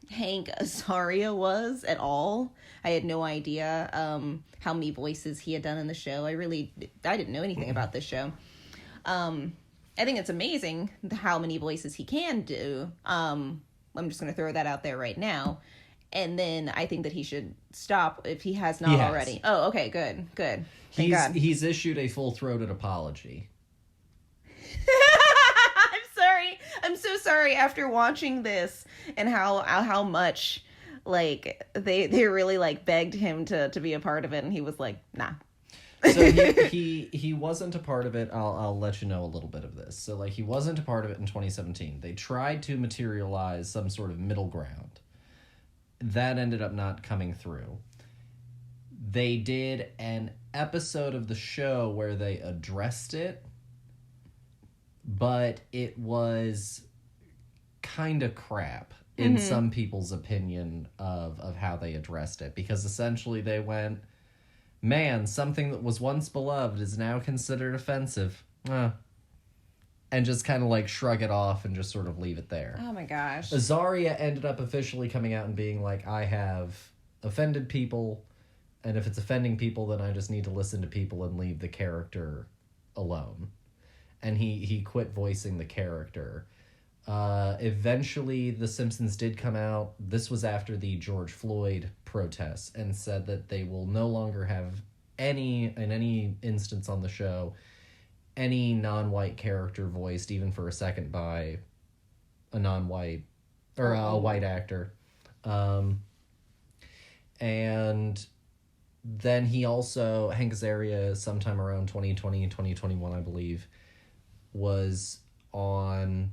Hank Azaria was at all. I had no idea how many voices he had done in the show. I didn't know anything about this show. I think it's amazing how many voices he can do. I'm just going to throw that out there right now. And then I think that he should stop if he has not already. Oh, okay, good. Thank God. He's issued a full-throated apology. I'm so sorry after watching this and how much like they really like begged him to be a part of it, and he was like, nah. So he wasn't a part of it. I'll let you know a little bit of this. So like he wasn't a part of it in 2017. They tried to materialize some sort of middle ground. That ended up not coming through. They did an episode of the show where they addressed it, but it was kind of crap in some people's opinion of how they addressed it, because essentially they went, man, something that was once beloved is now considered offensive. And just kind of like shrug it off and just sort of leave it there. Oh my gosh. Azaria ended up officially coming out and being like, I have offended people, and if it's offending people, then I just need to listen to people and leave the character alone. And he quit voicing the character. Eventually, The Simpsons did come out. This was after the George Floyd protests, and said that they will no longer have in any instance on the show, any non-white character voiced, even for a second, by a non-white or a white actor. And then he also, Hank Azaria, sometime around 2020, 2021, I believe, was on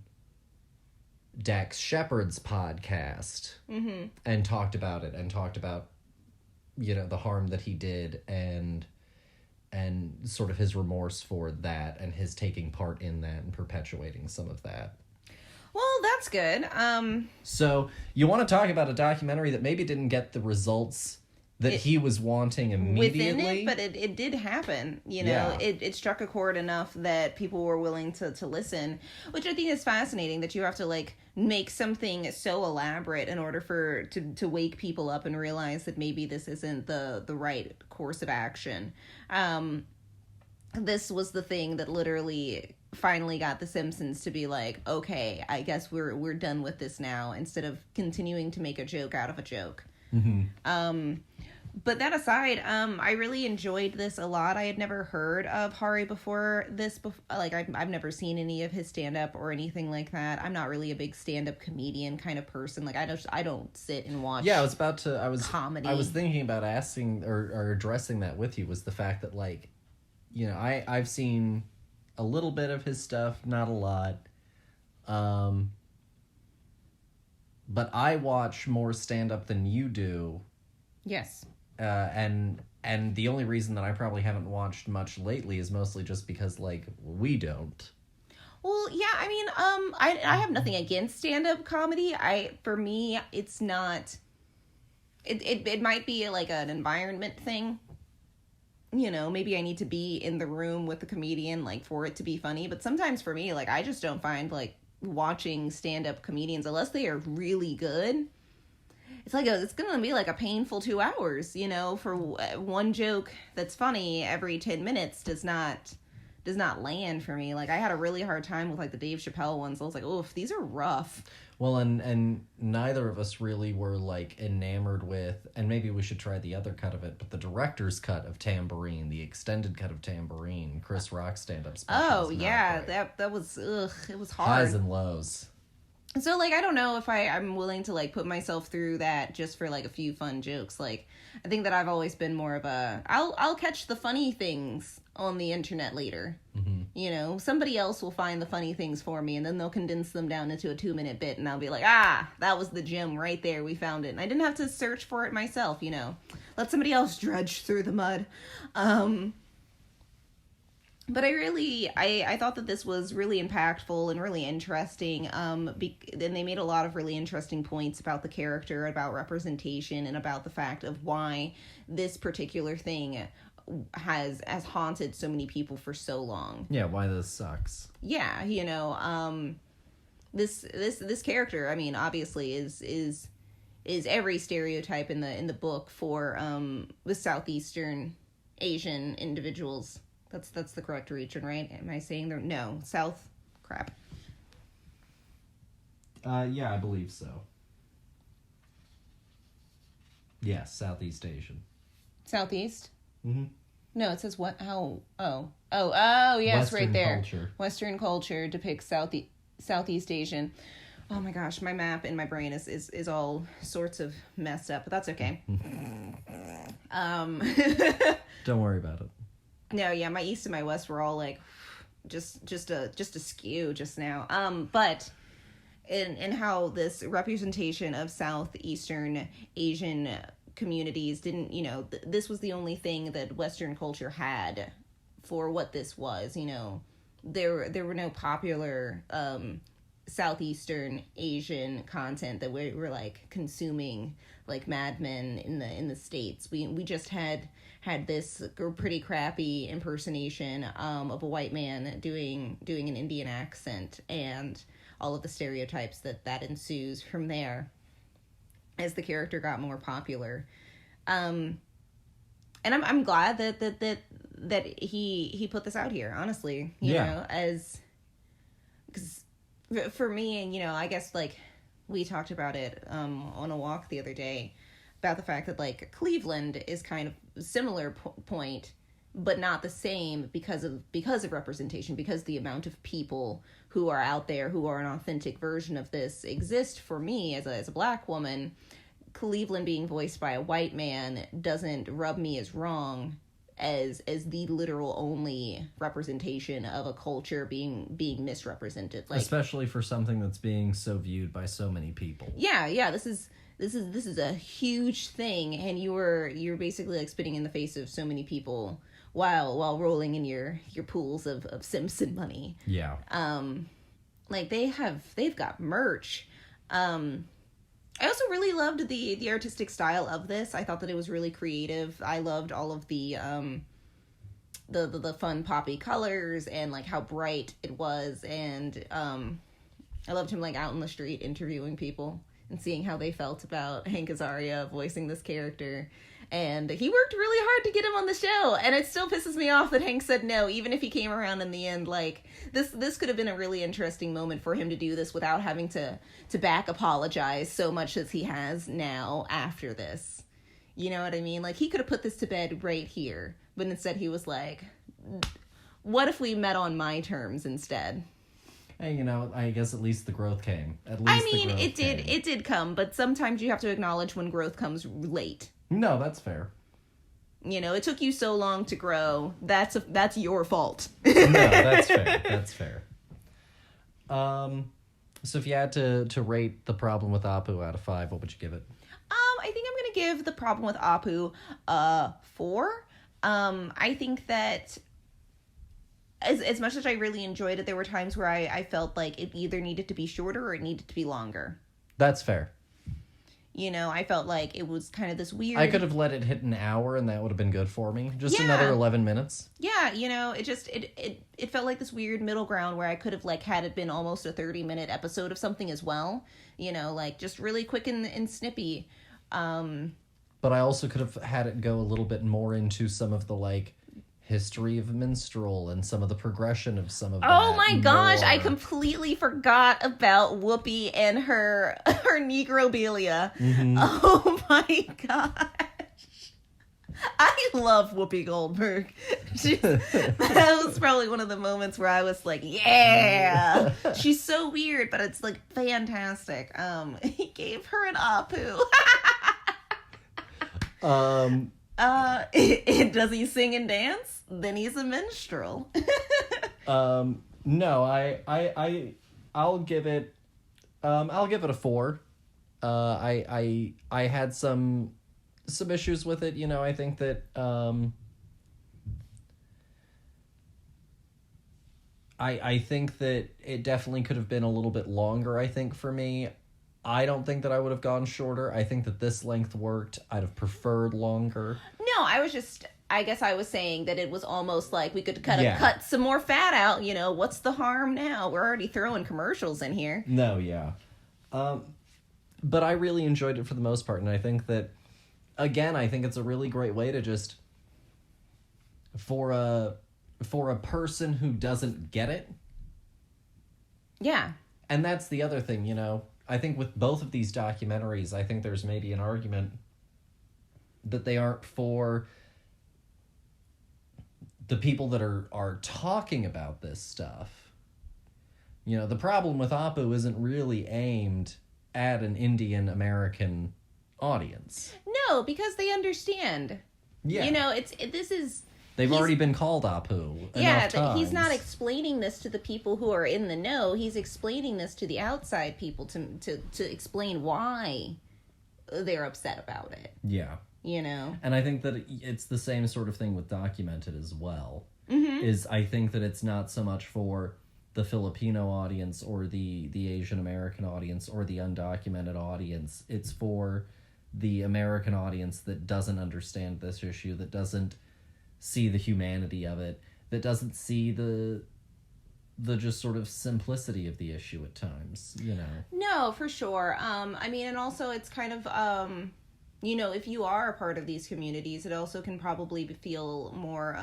Dax Shepard's podcast and talked about it, and talked about, the harm that he did and sort of his remorse for that, and his taking part in that and perpetuating some of that. Well, that's good. So you want to talk about a documentary that maybe didn't get the results that he was wanting immediately? Within it, but it did happen. Yeah. It struck a chord enough that people were willing to listen, which I think is fascinating, that you have to like make something so elaborate in order to wake people up and realize that maybe this isn't the right course of action. This was the thing that literally finally got The Simpsons to be like, okay, I guess we're done with this now, instead of continuing to make a joke out of a joke. But that aside, I really enjoyed this a lot. I had never heard of Hari before this. Like, I've never seen any of his stand-up or anything like that. I'm not really a big stand-up comedian kind of person. Like, I don't sit and watch. Yeah, I was comedy. I was thinking about asking or addressing that with you, was the fact that, like, I've seen a little bit of his stuff, not a lot. But I watch more stand-up than you do. Yes. And the only reason that I probably haven't watched much lately is mostly just because, like, we don't. Well, yeah, I mean, I have nothing against stand-up comedy. For me, it's not... It might be, like, an environment thing. Maybe I need to be in the room with the comedian, like, for it to be funny. But sometimes for me, like, I just don't find, like, watching stand-up comedians, unless they are really good, it's gonna be like a painful 2 hours, for one joke that's funny every 10 minutes does not land for me. Like, I had a really hard time with, like, the Dave Chappelle ones. I was like, oof, these are rough. Well, and neither of us really were, like, enamored with, and maybe we should try the other cut of it, but the director's cut of Tambourine, the extended cut of Tambourine, Chris Rock's stand-up special. Oh, yeah, that was, it was hard. Highs and lows. So, like, I don't know if I'm willing to, like, put myself through that just for, like, a few fun jokes. Like, I think that I've always been more of a, I'll catch the funny things on the internet later. Mm-hmm. You know, somebody else will find the funny things for me, and then they'll condense them down into a 2-minute bit, and I'll be like, that was the gem right there. We found it. And I didn't have to search for it myself, you know. Let somebody else dredge through the mud. But I thought that this was really impactful and really interesting. And they made a lot of really interesting points about the character, about representation, and about the fact of why this particular thing has haunted so many people for so long. Yeah, why this sucks. Yeah, you know, this character, I mean, obviously is every stereotype in the book for the Southeastern Asian individuals. That's the correct region, right? Am I saying there? No, South. Crap. Yeah, I believe so. Yes, Southeast Asian. Southeast? Mm-hmm. No, it says what? How? Oh, yes, Western right there. Culture. Western culture depicts Southeast Asian. Oh my gosh, my map in my brain is all sorts of messed up, but that's okay. Don't worry about it. No, yeah, my east and my west were all like just a skew just now. But in how this representation of Southeastern Asian communities didn't, you know, this was the only thing that Western culture had for what this was, you know. There were no popular Southeastern Asian content that we were like consuming like Mad Men in the States. We just had this pretty crappy impersonation of a white man doing an Indian accent, and all of the stereotypes that ensues from there as the character got more popular. And I'm glad that he put this out here, honestly, you know, because for me, and, you know, I guess, like, we talked about it on a walk the other day about the fact that, like, Cleveland is kind of a similar point, but not the same because of representation, because the amount of people who are out there who are an authentic version of this exist. For me as a black woman, Cleveland being voiced by a white man doesn't rub me as wrong as the literal only representation of a culture being misrepresented, like, especially for something that's being so viewed by so many people. Yeah, this is a huge thing, and you're basically like spitting in the face of so many people while rolling in your pools of Simpson money. Yeah. Like they've got merch. I also really loved the artistic style of this. I thought that it was really creative. I loved all of the fun poppy colors and like how bright it was, and I loved him like out in the street interviewing people and seeing how they felt about Hank Azaria voicing this character. And he worked really hard to get him on the show, and it still pisses me off that Hank said no, even if he came around in the end. Like, this could have been a really interesting moment for him to do this without having to back apologize so much as he has now after this. You know what I mean? Like, he could have put this to bed right here, but instead he was like, what if we met on my terms instead? Hey, you know, I guess at least the growth came. At least it did come, but sometimes you have to acknowledge when growth comes late. No, that's fair. You know, it took you so long to grow. That's your fault. No, that's fair. That's fair. So if you had to rate The Problem with Apu out of 5, what would you give it? I think I'm going to give The Problem with Apu 4. I think that as much as I really enjoyed it, there were times where I felt like it either needed to be shorter or it needed to be longer. That's fair. You know, I felt like it was kind of this weird... I could have let it hit an hour and that would have been good for me. Just another 11 minutes. Yeah, you know, it felt like this weird middle ground where I could have, like, had it been almost a 30-minute episode of something as well. You know, like, just really quick and snippy. But I also could have had it go a little bit more into some of the, like, history of minstrel and some of the progression of some of that. Oh my gosh, I more. completely forgot about Whoopi and her negrobilia. Mhm. Oh my gosh. I love Whoopi Goldberg. That was probably one of the moments where I was like, yeah. She's so weird, but it's like fantastic. He gave her an Apu. Does he sing and dance? Then he's a minstrel. No, I'll give it a 4. I had some issues with it, you know. I think that I think that it definitely could have been a little bit longer, I think, for me. I don't think that I would have gone shorter. I think that this length worked. I'd have preferred longer. No, I guess I was saying that it was almost like we could kind of cut some more fat out, you know, what's the harm now? We're already throwing commercials in here. No, yeah. But I really enjoyed it for the most part, and I think that, again, I think it's a really great way to just, for a person who doesn't get it. Yeah. And that's the other thing, you know. I think with both of these documentaries, I think there's maybe an argument that they aren't for the people that are talking about this stuff. You know, the problem with Apu isn't really aimed at an Indian American audience. No, because they understand. Yeah. You know, They've already been called Apu. Yeah, but he's not explaining this to the people who are in the know. He's explaining this to the outside people to explain why they're upset about it. Yeah. You know? And I think that it's the same sort of thing with Documented as well. Mm-hmm. Is I think that it's not so much for the Filipino audience or the Asian American audience or the undocumented audience. It's for the American audience that doesn't understand this issue, that doesn't see the humanity of it, that doesn't see the just sort of simplicity of the issue at times, you know. No, for sure. I mean, and also it's kind of you know, if you are a part of these communities, it also can probably feel more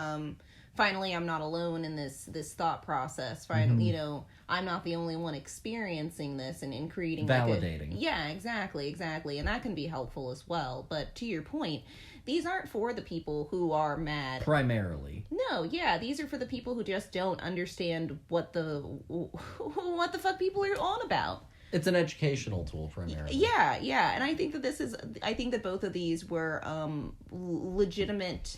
finally I'm not alone in this thought process. Finally, you know, I'm not the only one experiencing this and creating validating. Yeah, exactly. And that can be helpful as well. But to your point, these aren't for the people who are mad. Primarily. No, yeah, these are for the people who just don't understand what the fuck people are on about. It's an educational tool primarily. Yeah, and I think that both of these were legitimate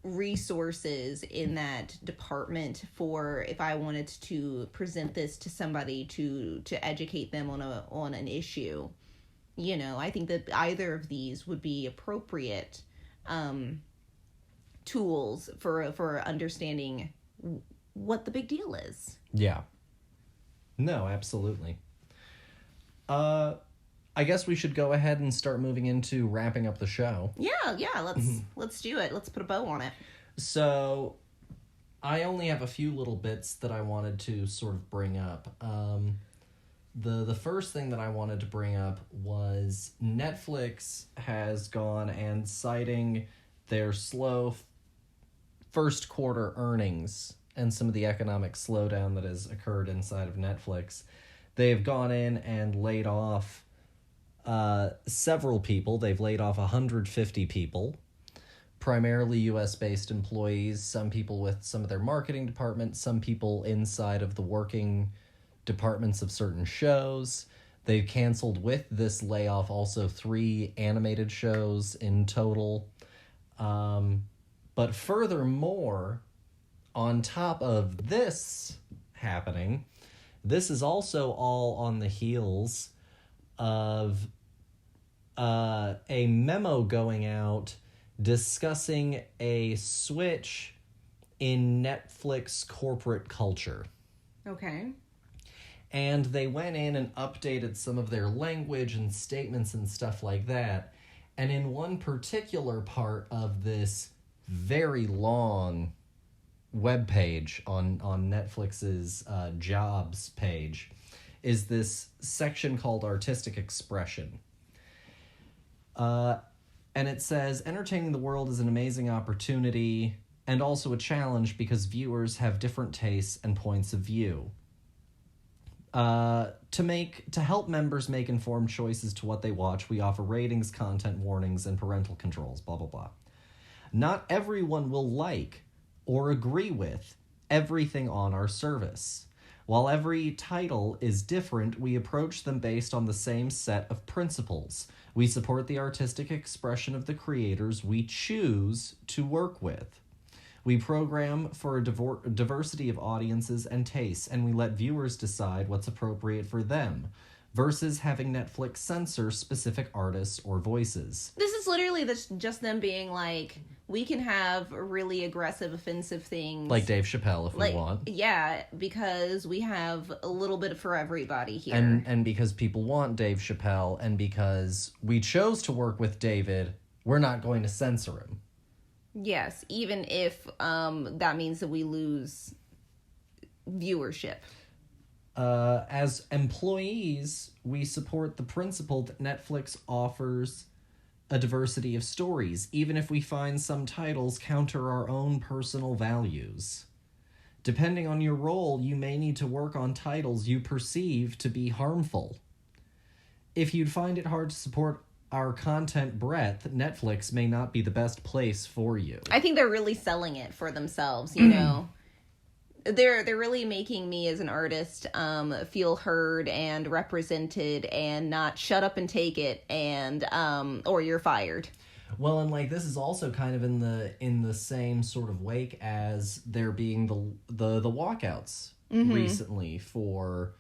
resources in that department for if I wanted to present this to somebody to educate them on an issue. You know, I think that either of these would be appropriate tools for understanding what the big deal is. Yeah. No, absolutely. I guess we should go ahead and start moving into wrapping up the show. Yeah, let's do it. Let's put a bow on it. So, I only have a few little bits that I wanted to sort of bring up. The first thing that I wanted to bring up was Netflix has gone and citing their slow first quarter earnings and some of the economic slowdown that has occurred inside of Netflix. They've gone in and laid off several people. They've laid off 150 people, primarily U.S.-based employees, some people with some of their marketing departments, some people inside of the working departments of certain shows. They've canceled with this layoff also 3 animated shows in total. But furthermore, on top of this happening, this is also all on the heels of a memo going out discussing a switch in Netflix corporate culture. Okay. And they went in and updated some of their language and statements and stuff like that. And in one particular part of this very long webpage on Netflix's jobs page is this section called Artistic Expression. And it says, entertaining the world is an amazing opportunity and also a challenge because viewers have different tastes and points of view. To help members make informed choices to what they watch, we offer ratings, content warnings, and parental controls, blah, blah, blah. Not everyone will like or agree with everything on our service. While every title is different, we approach them based on the same set of principles. We support the artistic expression of the creators we choose to work with. We program for a diversity of audiences and tastes, and we let viewers decide what's appropriate for them, versus having Netflix censor specific artists or voices. This is literally just them being like, we can have really aggressive, offensive things. Like Dave Chappelle, if we want. Yeah, because we have a little bit for everybody here. And because people want Dave Chappelle, and because we chose to work with David, we're not going to censor him. Yes, even if that means that we lose viewership. As employees, we support the principle that Netflix offers a diversity of stories, even if we find some titles counter our own personal values. Depending on your role, you may need to work on titles you perceive to be harmful. If you'd find it hard to support our content breadth, Netflix may not be the best place for you. I think they're really selling it for themselves, you know. They're really making me as an artist feel heard and represented and not shut up and take it and or you're fired. Well, and like this is also kind of in the same sort of wake as there being the walkouts recently for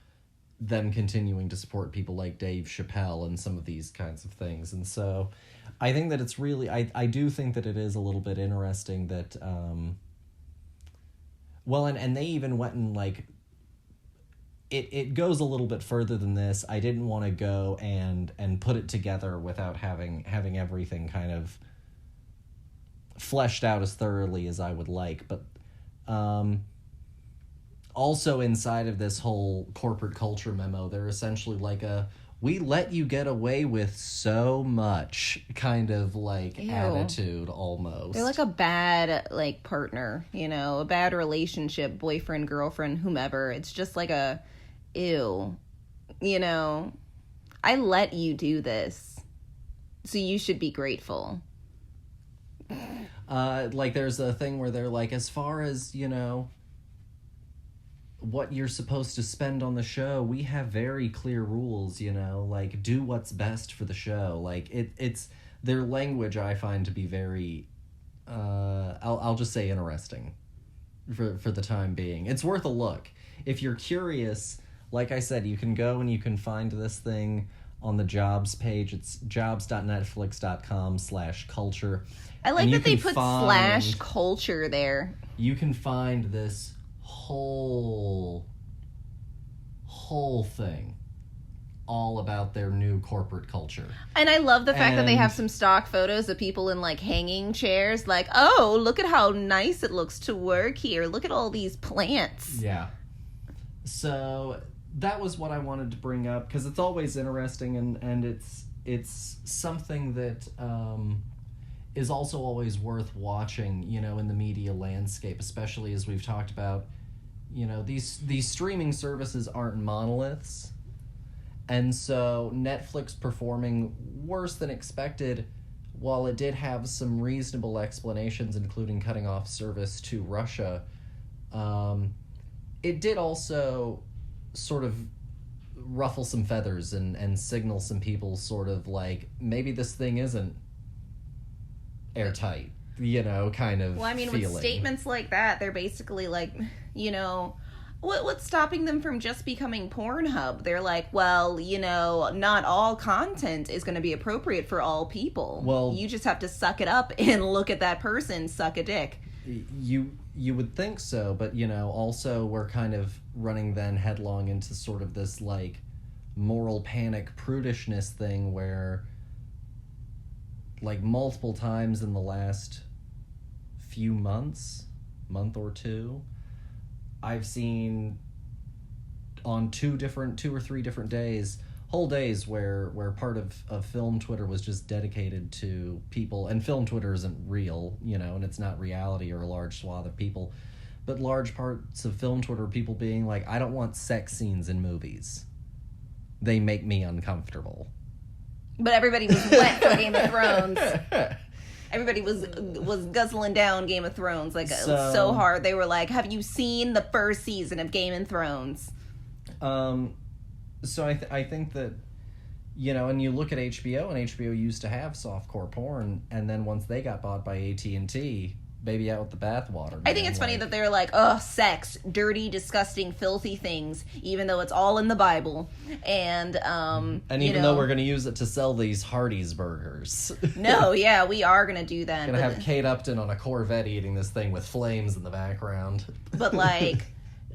them continuing to support people like Dave Chappelle and some of these kinds of things. And so I think that it's really, I do think that it is a little bit interesting that, well, and they even went and like, it goes a little bit further than this. I didn't want to go and put it together without having everything kind of fleshed out as thoroughly as I would like. But, also inside of this whole corporate culture memo, they're essentially like we let you get away with so much kind of like attitude almost. They're like a bad like partner, you know, a bad relationship, boyfriend, girlfriend, whomever. It's just like a ew, you know, I let you do this, so you should be grateful. Like there's a thing where they're like, as far as, you know, what you're supposed to spend on the show, we have very clear rules, you know, like do what's best for the show. Like it's their language I find to be very I'll just say interesting for the time being. It's worth a look. If you're curious, like I said, you can go and you can find this thing on the jobs page. It's jobs.netflix.com/culture. I like that they put /culture there. You can find this whole thing all about their new corporate culture. And I love the fact that they have some stock photos of people in like hanging chairs, like, oh, look at how nice it looks to work here. Look at all these plants. Yeah. So that was what I wanted to bring up because it's always interesting and it's something that is also always worth watching, you know, in the media landscape, especially as we've talked about. You know, these streaming services aren't monoliths. And so Netflix performing worse than expected, while it did have some reasonable explanations, including cutting off service to Russia, it did also sort of ruffle some feathers and signal some people sort of like, maybe this thing isn't airtight. You know, kind of. Well, I mean, feeling. With statements like that, they're basically like, you know, what's stopping them from just becoming Pornhub? They're like, well, you know, not all content is going to be appropriate for all people. Well, you just have to suck it up and look at that person suck a dick. You would think so, but, you know, also we're kind of running then headlong into sort of this, like, moral panic prudishness thing where, like, multiple times in the last few month or two, I've seen on two or three different days whole days where part of film Twitter was just dedicated to people, and film Twitter isn't real, and it's not reality or a large swath of people, but large parts of film Twitter, people being like, I don't want sex scenes in movies. They make me uncomfortable. But everybody was wet for Game of Thrones. Everybody was guzzling down Game of Thrones like so hard. They were like, have you seen the first season of Game of Thrones? So I think that, and you look at HBO, and HBO used to have softcore porn, and then once they got bought by AT&T, baby out with the bathwater. I think it's funny that they're like, oh, sex, dirty, disgusting, filthy things, even though it's all in the Bible. And even though we're going to use it to sell these Hardee's burgers. No, yeah, we are going to do that. Going to have Kate Upton on a Corvette eating this thing with flames in the background. But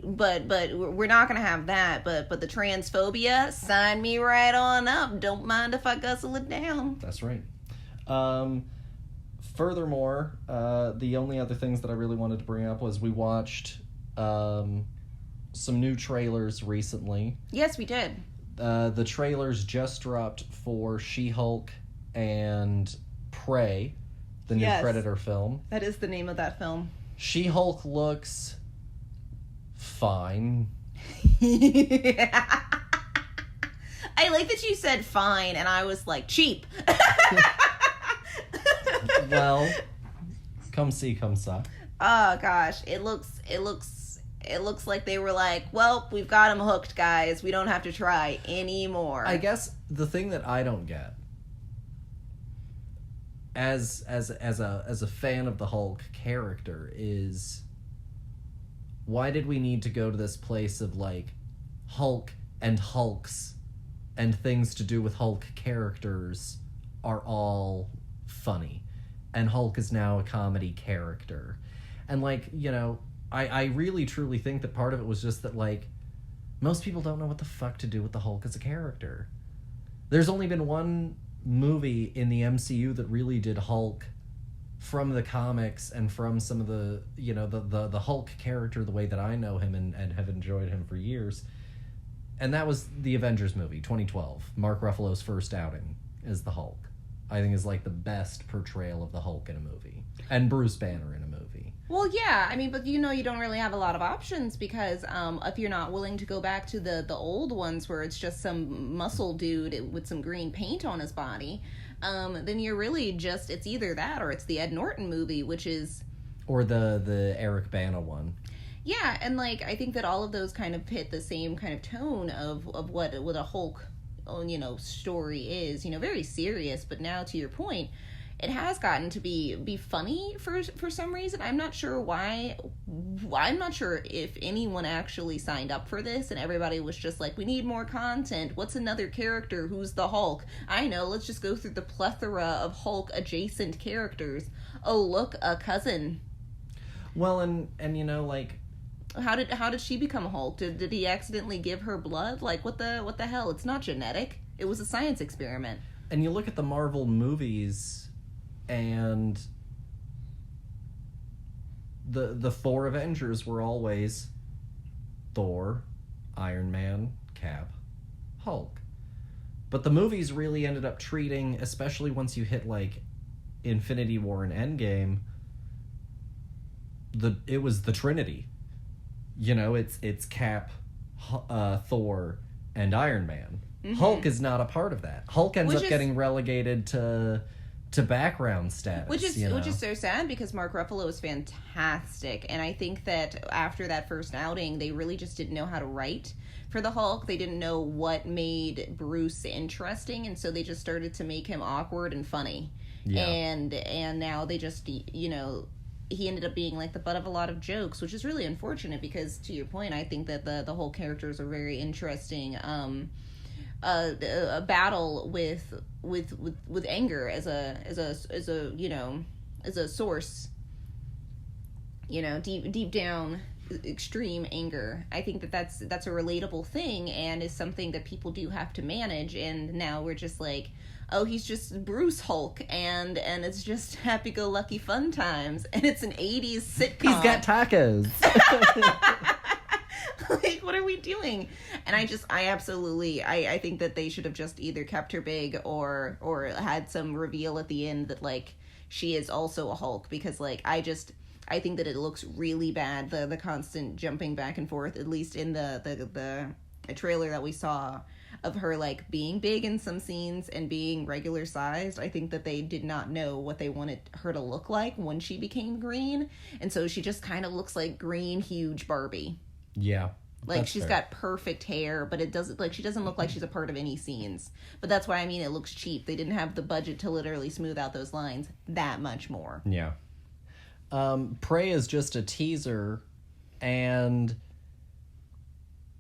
But we're not going to have that. But the transphobia, sign me right on up. Don't mind if I guzzle it down. That's right. Furthermore, the only other things that I really wanted to bring up was we watched some new trailers recently. Yes, we did. The trailers just dropped for She-Hulk and Prey, the new Predator film. That is the name of that film. She-Hulk looks fine. Yeah. I like that you said fine, and I was like, cheap. Well, come see, come saw. Oh gosh, it looks like they were like, well, we've got him hooked, guys. We don't have to try anymore. I guess the thing that I don't get, as a fan of the Hulk character, is why did we need to go to this place of like Hulk and Hulks and things to do with Hulk characters are all funny, and Hulk is now a comedy character. And like, I really truly think that part of it was just that like most people don't know what the fuck to do with the Hulk as a character. There's only been one movie in the MCU that really did Hulk from the comics and from some of the the Hulk character the way that I know him and have enjoyed him for years. And that was the Avengers movie, 2012. Mark Ruffalo's first outing as the Hulk. I think is like the best portrayal of the Hulk in a movie. And Bruce Banner in a movie. Well, yeah, I mean, but you don't really have a lot of options because if you're not willing to go back to the old ones where it's just some muscle dude with some green paint on his body, then you're really just, it's either that or it's the Ed Norton movie, which is... Or the Eric Bana one. Yeah, and like, I think that all of those kind of hit the same kind of tone of what a Hulk story is, very serious, but now to your point, it has gotten to be funny for some reason. I'm not sure why. I'm not sure if anyone actually signed up for this and everybody was just like, we need more content. What's another character who's the Hulk? I know, let's just go through the plethora of Hulk adjacent characters. Oh, look, a cousin. Well, and like, how did she become Hulk? Did he accidentally give her blood? Like, what the hell? It's not genetic. It was a science experiment. And you look at the Marvel movies, and the four Avengers were always Thor, Iron Man, Cap, Hulk. But the movies really ended up treating, especially once you hit like Infinity War and Endgame, it was the Trinity. It's Cap, Thor, and Iron Man. Mm-hmm. Hulk is not a part of that. Hulk ends up getting relegated to background status. Which is so sad because Mark Ruffalo is fantastic. And I think that after that first outing, they really just didn't know how to write for the Hulk. They didn't know what made Bruce interesting. And so they just started to make him awkward and funny. Yeah. And now they just, he ended up being like the butt of a lot of jokes, which is really unfortunate because, to your point, I think that the whole characters are very interesting. A battle with anger as a source, deep down extreme anger. I think that's a relatable thing and is something that people do have to manage. And now we're just like, oh, he's just Bruce Hulk, and it's just happy-go-lucky fun times, and it's an 80s sitcom. He's got tacos. Like, what are we doing? And I think that they should have just either kept her big or had some reveal at the end that, like, she is also a Hulk, because, like, I think that it looks really bad, the constant jumping back and forth, at least in the trailer that we saw of her, like, being big in some scenes and being regular sized. I think that they did not know what they wanted her to look like when she became green, and so she just kind of looks like green huge Barbie. Yeah. Like, she's got perfect hair, but it doesn't, like, she doesn't look like she's a part of any scenes. But that's why, I mean, it looks cheap. They didn't have the budget to literally smooth out those lines that much more. Yeah. Prey is just a teaser, and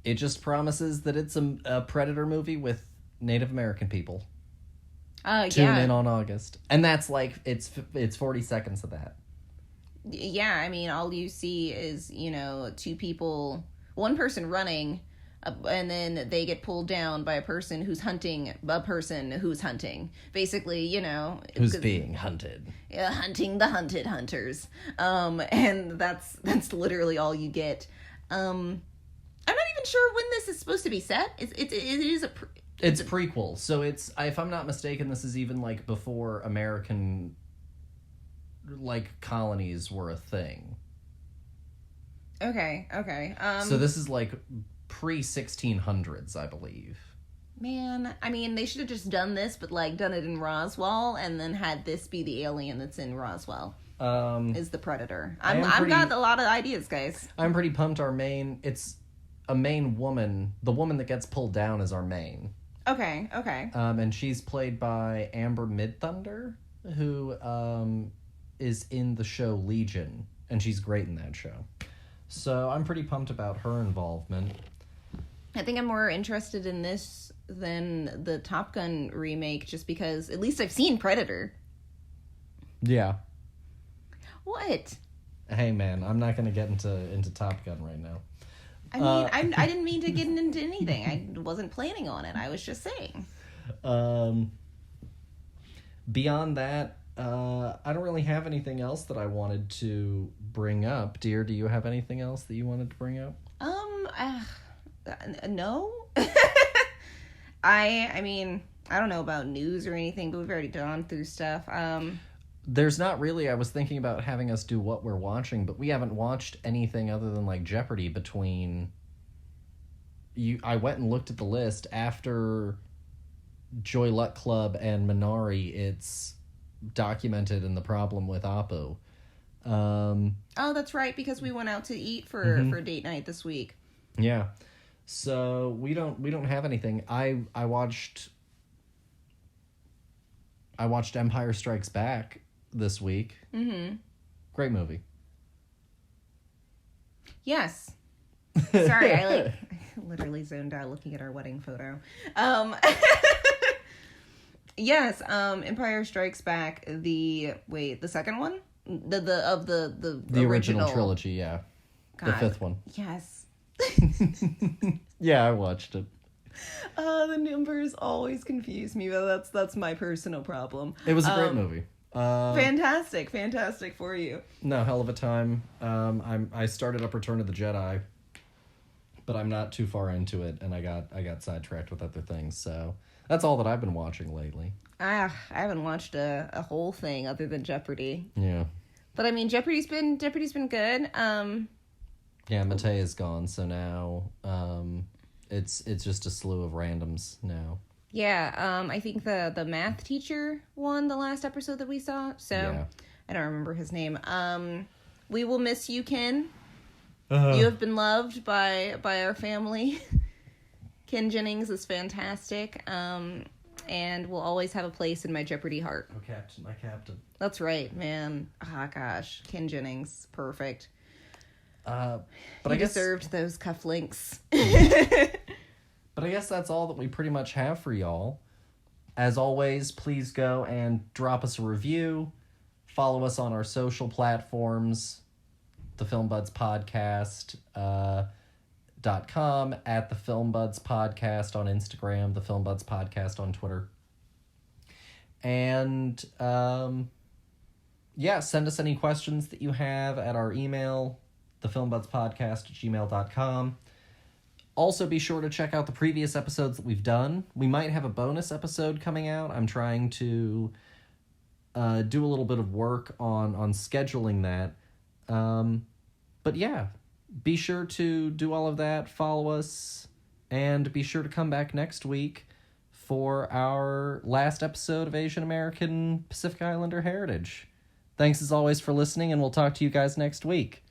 it just promises that it's a Predator movie with Native American people. Tune in on August. And that's, like, it's 40 seconds of that. Yeah, I mean, all you see is, you know, two people, one person running, and then they get pulled down by a person who's hunting a person who's hunting. Basically, you know, who's being hunted. Yeah, hunting the hunted hunters. And that's literally all you get. I'm not even sure when this is supposed to be set. It's a prequel. So it's, if I'm not mistaken, this is even, like, before American, like, colonies were a thing. Okay. So this is, like, pre-1600s, I believe. Man, I mean, they should have just done this, but, like, done it in Roswell, and then had this be the alien that's in Roswell. Is the Predator. I've got a lot of ideas, guys. I'm pretty pumped. It's a main woman. The woman that gets pulled down is our main. Okay. And she's played by Amber Midthunder, who is in the show Legion, and she's great in that show. So I'm pretty pumped about her involvement. I think I'm more interested in this than the Top Gun remake, just because at least I've seen Predator. Yeah. What? Hey, man, I'm not going to get into Top Gun right now. I mean, I didn't mean to get into anything. I wasn't planning on it. I was just saying. Beyond that, I don't really have anything else that I wanted to bring up. Dear, do you have anything else that you wanted to bring up? No. I mean, I don't know about news or anything, but we've already gone through stuff. There's not really. I was thinking about having us do what we're watching, but we haven't watched anything other than, like, Jeopardy between I went and looked at the list after Joy Luck Club and Minari. It's Documented and The Problem with Apu. Oh, that's right, because we went out to eat for date night this week. Yeah. So we don't have anything. I watched Empire Strikes Back this week. Mm-hmm. Great movie. Yes. Sorry, I literally zoned out looking at our wedding photo. Yes, Empire Strikes Back, the second one? The original trilogy, yeah. God. The fifth one. Yes. Yeah, I watched it. The numbers always confuse me, but that's my personal problem. It was a great movie. Fantastic for you. No, hell of a time. I started up Return of the Jedi, but I'm not too far into it, and I got sidetracked with other things. So that's all that I've been watching lately. I haven't watched a whole thing other than Jeopardy. Yeah. But I mean, Jeopardy's been good. Yeah, Matei is gone, so now it's just a slew of randoms now. Yeah, I think the math teacher won the last episode that we saw, so yeah. I don't remember his name. We will miss you, Ken. You have been loved by our family. Ken Jennings is fantastic, and will always have a place in my Jeopardy heart. Oh, Captain, my captain. That's right, man. Oh, gosh. Ken Jennings, perfect. But he deserved those cufflinks. But I guess that's all that we pretty much have for y'all. As always, please go and drop us a review. Follow us on our social platforms. The Film Buds Podcast .com, at the Film Buds Podcast on Instagram, the Film Buds Podcast on Twitter. And send us any questions that you have at our email, thefilmbudspodcast@gmail.com. Also, be sure to check out the previous episodes that we've done. We might have a bonus episode coming out. I'm trying to do a little bit of work on scheduling that. But yeah, be sure to do all of that. Follow us. And be sure to come back next week for our last episode of Asian American Pacific Islander Heritage. Thanks as always for listening, and we'll talk to you guys next week.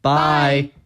Bye. Bye.